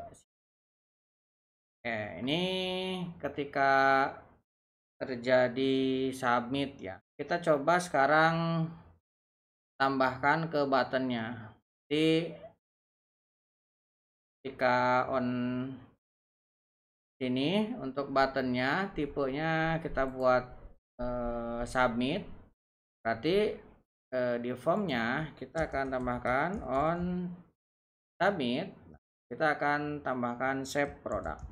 ini ketika terjadi submit ya. Kita coba sekarang tambahkan ke buttonnya. Jadi ketika on sini untuk buttonnya tipenya kita buat submit, berarti di formnya kita akan tambahkan on submit, kita akan tambahkan save product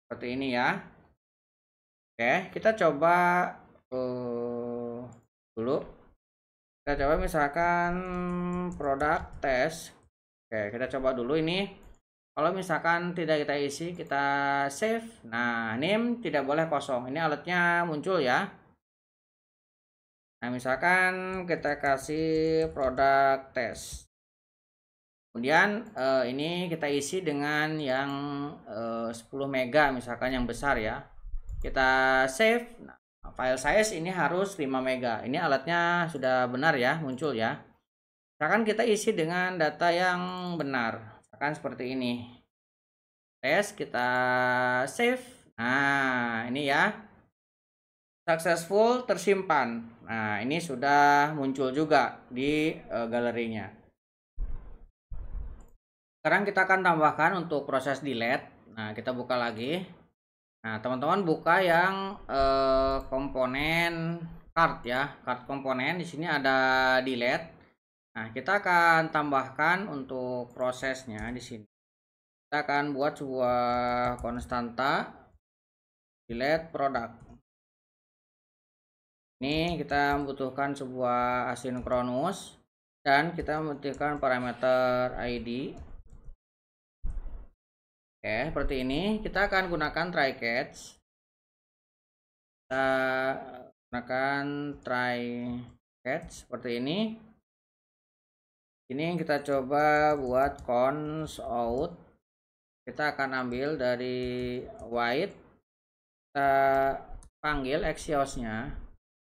seperti ini ya. Oke, kita coba dulu. Kita coba misalkan produk test. Oke, kita coba dulu ini. Kalau misalkan tidak kita isi, kita save. Nah, name tidak boleh kosong. Ini alatnya muncul ya. Nah, misalkan kita kasih produk test. Kemudian ini kita isi dengan yang 10 mega misalkan yang besar ya. Kita save. Nah, file size ini harus 5 mega. Ini alatnya sudah benar ya, muncul ya. Misalkan kita isi dengan data yang benar. Misalkan seperti ini. Tes, kita save. Nah, ini ya. Successful tersimpan. Nah, ini sudah muncul juga di galerinya. Sekarang kita akan tambahkan untuk proses delete. Nah, kita buka lagi. Nah, teman-teman buka yang komponen card ya, card komponen. Di sini ada delete. Nah, kita akan tambahkan untuk prosesnya di sini. Kita akan buat sebuah konstanta delete product. Ini kita membutuhkan sebuah asinkronus dan kita membutuhkan parameter ID. Oke, seperti ini. Kita akan gunakan try catch. Kita gunakan try catch seperti ini. Ini kita coba buat cons out. Kita akan ambil dari white. Kita panggil axios-nya.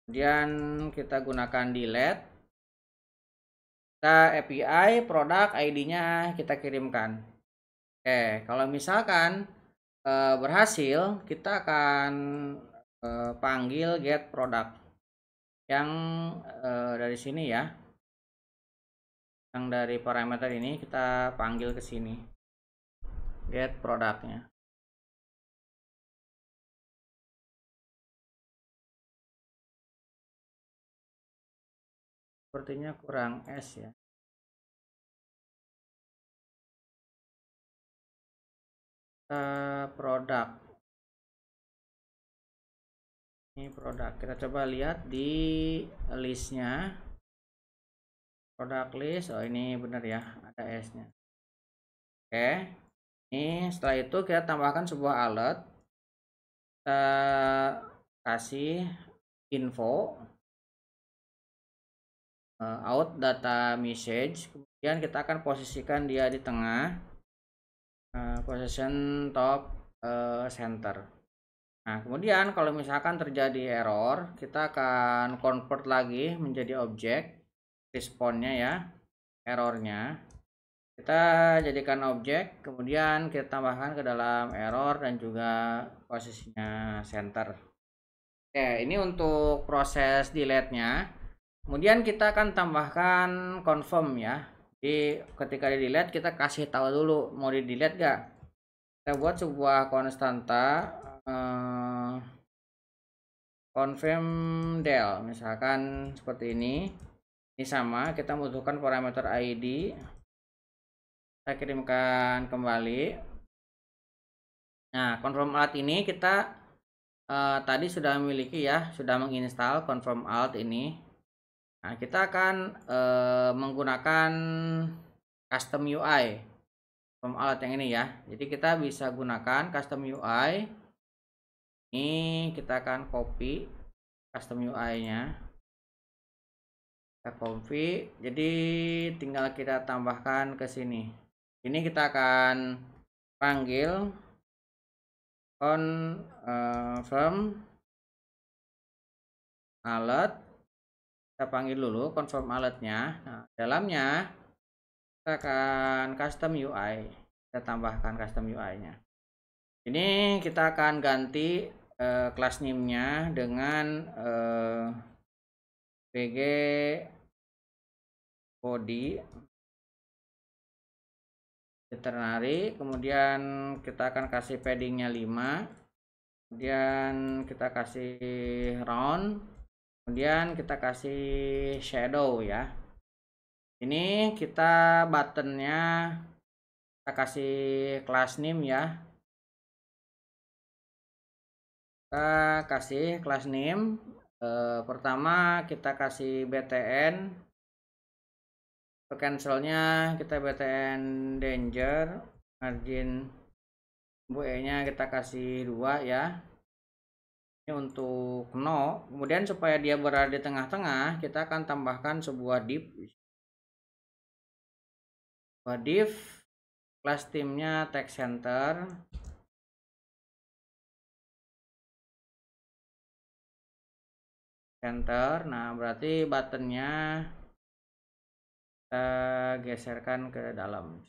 Kemudian kita gunakan delete. Kita API produk ID-nya kita kirimkan. Oke, kalau misalkan berhasil, kita akan panggil get product yang dari sini ya, yang dari parameter ini kita panggil ke sini get produknya. Sepertinya kurang S ya. Produk. Ini produk. Kita coba lihat di listnya. Produk list. Oh, ini benar ya, ada S-nya. Oke. Ini setelah itu kita tambahkan sebuah alert. Kita kasih info out data message. Kemudian kita akan posisikan dia di tengah. Position top center. Nah, kemudian kalau misalkan terjadi error, kita akan convert lagi menjadi objek responnya ya, errornya. Kita jadikan objek, kemudian kita tambahkan ke dalam error dan juga posisinya center. Oke, ini untuk proses delete-nya. Kemudian kita akan tambahkan confirm ya. Jadi ketika di delete kita kasih tahu dulu mau di delete gak. Kita buat sebuah konstanta confirm del, misalkan seperti ini sama, kita membutuhkan parameter ID, kita kirimkan kembali. Nah, confirm alt ini kita tadi sudah memiliki ya, sudah menginstal confirm alt ini. Nah, kita akan menggunakan custom UI confirm alt yang ini ya. Jadi kita bisa gunakan custom UI. Ini kita akan copy custom UI-nya. Kita copy. Jadi tinggal kita tambahkan ke sini. Ini kita akan panggil confirm alert. Kita panggil dulu confirm alert-nya. Nah, dalamnya kita akan custom UI. Kita tambahkan custom UI-nya. Ini kita akan ganti class name-nya dengan pg body veterinary, kemudian kita akan kasih paddingnya 5, kemudian kita kasih round, Kemudian kita kasih shadow ya. Ini kita buttonnya kita kasih class name ya. Kita kasih class name. Pertama kita kasih btn. Untuk cancelnya kita btn danger. Margin nya kita kasih 2 ya. Ini untuk no. Kemudian supaya dia berada di tengah-tengah, kita akan tambahkan sebuah div. Div class timnya text center. Nah berarti buttonnya kita geserkan ke dalam.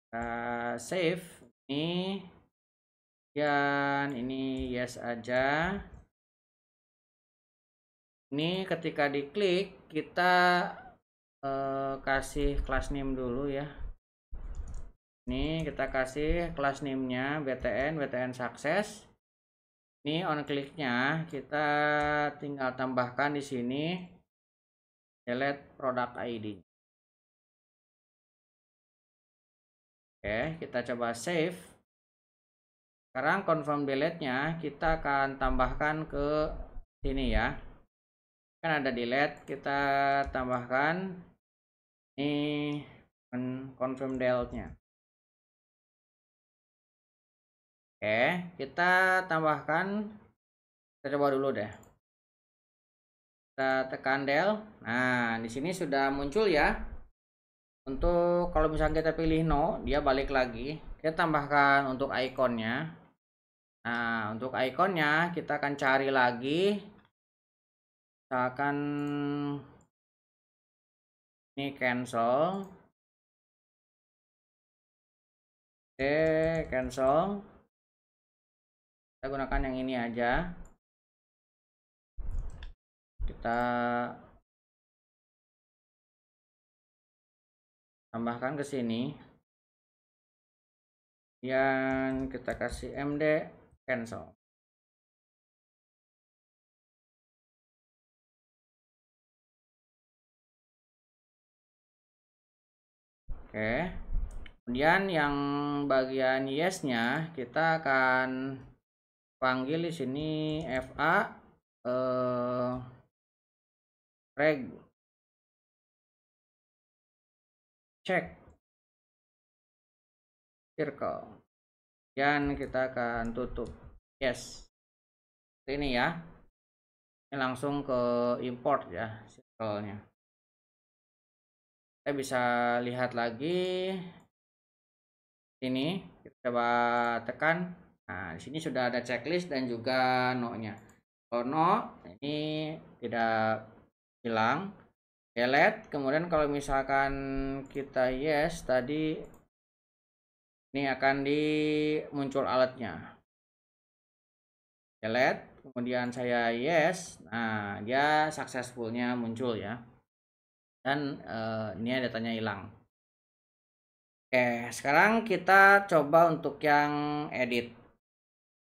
Kita save ini dan ini yes aja. Ini ketika diklik kita kasih class name dulu ya. Ini kita kasih class name-nya btn success. Ini on kliknya kita tinggal tambahkan di sini delete product ID. Oke, kita coba save. Sekarang confirm delete-nya kita akan tambahkan ke sini ya. Kan ada delete, kita tambahkan ini confirm delete-nya. Oke, kita tambahkan, kita coba dulu deh. Kita tekan del. Nah, di sini sudah muncul ya. Untuk kalau misalnya kita pilih no, dia balik lagi. Kita tambahkan untuk ikonnya. Nah, untuk ikonnya kita akan cari lagi. Misalkan ini cancel. Oke, cancel. Kita gunakan yang ini aja. Kita tambahkan ke sini. Dan kita kasih md cancel. Oke. Kemudian yang bagian yes-nya kita akan panggil di sini fa reg check circle. Dan kita akan tutup yes. Ini ya. Ini langsung ke import ya circle-nya. Kita bisa lihat lagi ini, kita coba tekan. Nah, di sini sudah ada checklist dan juga no-nya. Kalau no, ini tidak hilang. Delete. Kemudian kalau misalkan kita yes tadi, ini akan muncul alertnya. Delete. Kemudian saya yes. Nah, dia successfulnya muncul ya. Dan ini datanya hilang. Oke, sekarang kita coba untuk yang edit.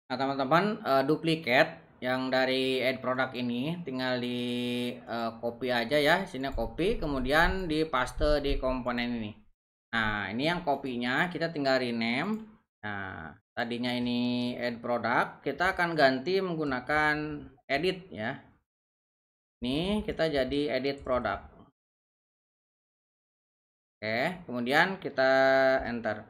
Nah, teman-teman, duplicate yang dari add product ini tinggal di copy aja ya. Sini copy, kemudian di paste di komponen ini. Nah, ini yang copy-nya kita tinggal rename. Nah, tadinya ini add product, kita akan ganti menggunakan edit ya. Ini kita jadi edit product. Oke, kemudian kita enter.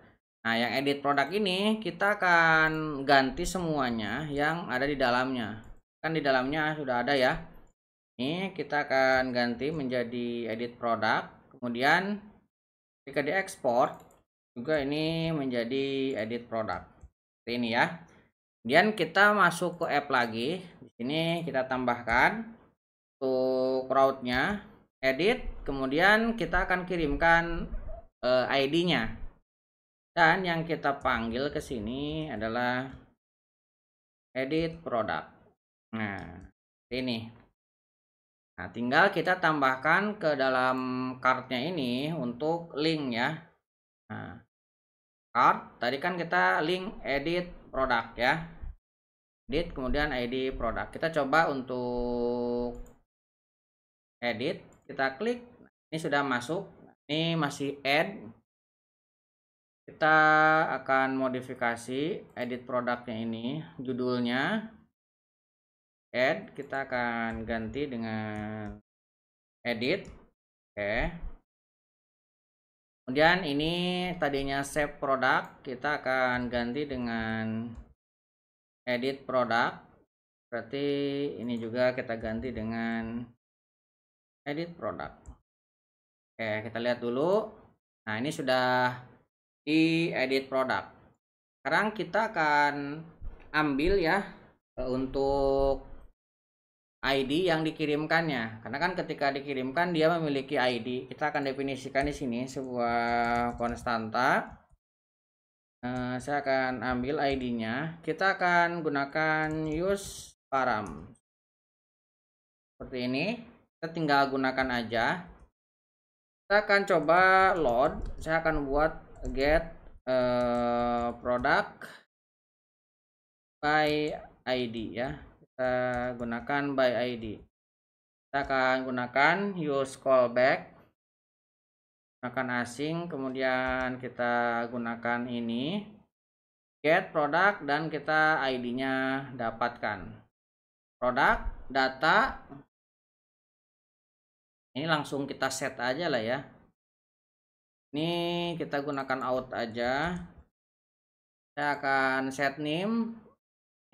Nah, yang edit produk ini kita akan ganti semuanya yang ada di dalamnya. Kan di dalamnya sudah ada ya. Ini kita akan ganti menjadi edit produk. Kemudian ketika diekspor juga ini menjadi edit produk. Seperti ini ya. Kemudian kita masuk ke app lagi. Di sini kita tambahkan untuk route-nya edit, kemudian kita akan kirimkan ID-nya. Dan yang kita panggil ke sini adalah edit product. Nah, ini. Nah, tinggal kita tambahkan ke dalam card-nya ini untuk link ya. Nah, card tadi kan kita link edit product ya. edit, kemudian ID produk. Kita coba untuk edit, kita klik, ini sudah masuk, ini masih add. Kita akan modifikasi edit produknya ini, judulnya add, kita akan ganti dengan edit. Oke. Kemudian ini tadinya save produk, kita akan ganti dengan edit produk. Berarti ini juga kita ganti dengan edit produk. Oke, kita lihat dulu. Nah, ini sudah di edit produk. Sekarang kita akan ambil ya untuk ID yang dikirimkannya. Karena kan ketika dikirimkan dia memiliki ID. Kita akan definisikan di sini sebuah konstanta. Saya akan ambil ID-nya. Kita akan gunakan use param. Seperti ini. Kita tinggal gunakan aja. Kita akan coba load. Saya akan buat get product by ID ya. Kita gunakan by ID. Kita akan gunakan use callback, gunakan asing, kemudian kita gunakan ini get product dan kita ID-nya dapatkan. Produk data ini langsung kita set aja lah ya. Ini kita gunakan out aja. Saya akan set name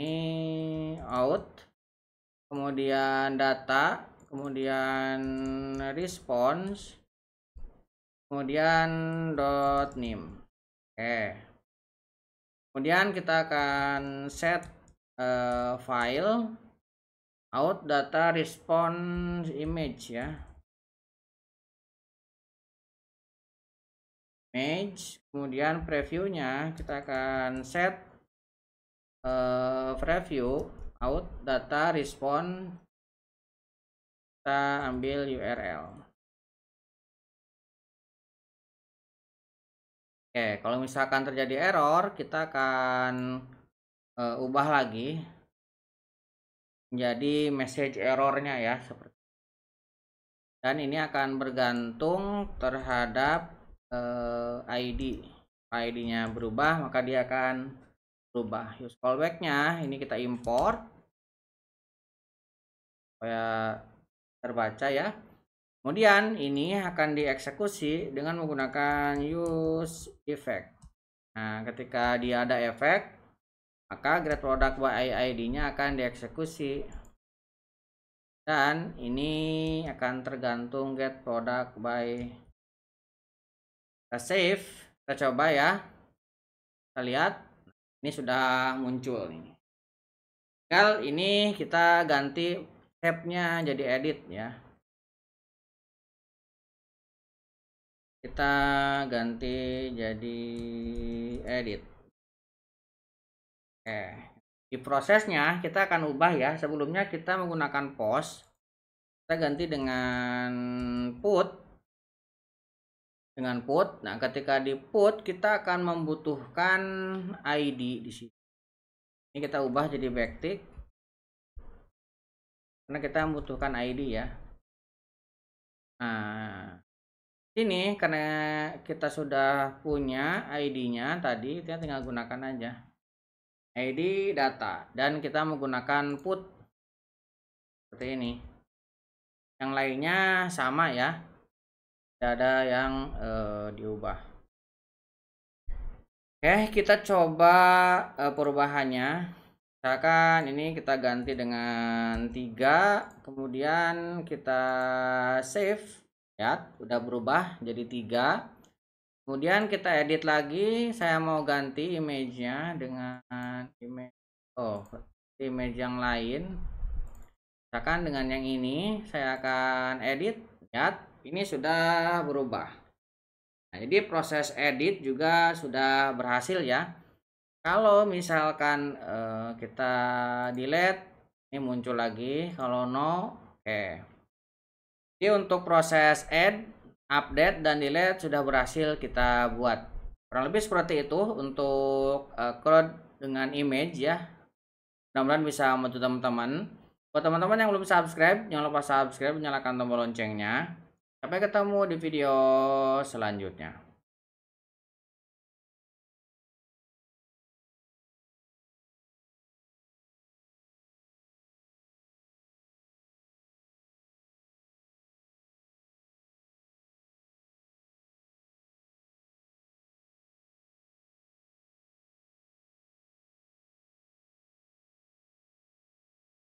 ini out, kemudian data, kemudian response, kemudian dot name. Oke. Kemudian kita akan set file out data response image ya. Image, kemudian previewnya kita akan set preview out data respond, kita ambil URL. Oke, kalau misalkan terjadi error kita akan ubah lagi menjadi message errornya ya, seperti, dan ini akan bergantung terhadap ID-nya berubah maka dia akan berubah. Use callback-nya ini kita import supaya terbaca ya. Kemudian ini akan dieksekusi dengan menggunakan use effect. Nah, ketika dia ada efek maka get product by ID-nya akan dieksekusi, dan ini akan tergantung get product by. Kita save, kita coba ya, kita lihat ini sudah muncul nih. Tinggal ini kita ganti tab-nya jadi edit ya. Kita ganti jadi edit. Di prosesnya kita akan ubah ya. Sebelumnya kita menggunakan post, kita ganti dengan put. Dengan put, nah ketika di put kita akan membutuhkan ID di sini. Ini kita ubah jadi backtick karena kita membutuhkan ID ya. Nah, ini karena kita sudah punya ID-nya tadi, kita tinggal gunakan aja ID data dan kita menggunakan put seperti ini. Yang lainnya sama ya. Tidak ada yang diubah. Oke, kita coba perubahannya. Misalkan ini kita ganti dengan 3, kemudian kita save ya, udah berubah jadi 3. Kemudian kita edit lagi, saya mau ganti image-nya dengan image yang lain. Misalkan dengan yang ini saya akan edit, lihat ini sudah berubah. Nah, jadi proses edit juga sudah berhasil ya. Kalau misalkan kita delete, ini muncul lagi. Kalau no, oke. Jadi untuk proses add, update, dan delete sudah berhasil kita buat. Kurang lebih seperti itu untuk crowd dengan image ya. Mudah-mudahan bisa membantu teman-teman. Buat teman-teman yang belum subscribe, jangan lupa subscribe, nyalakan tombol loncengnya. Sampai ketemu di video selanjutnya.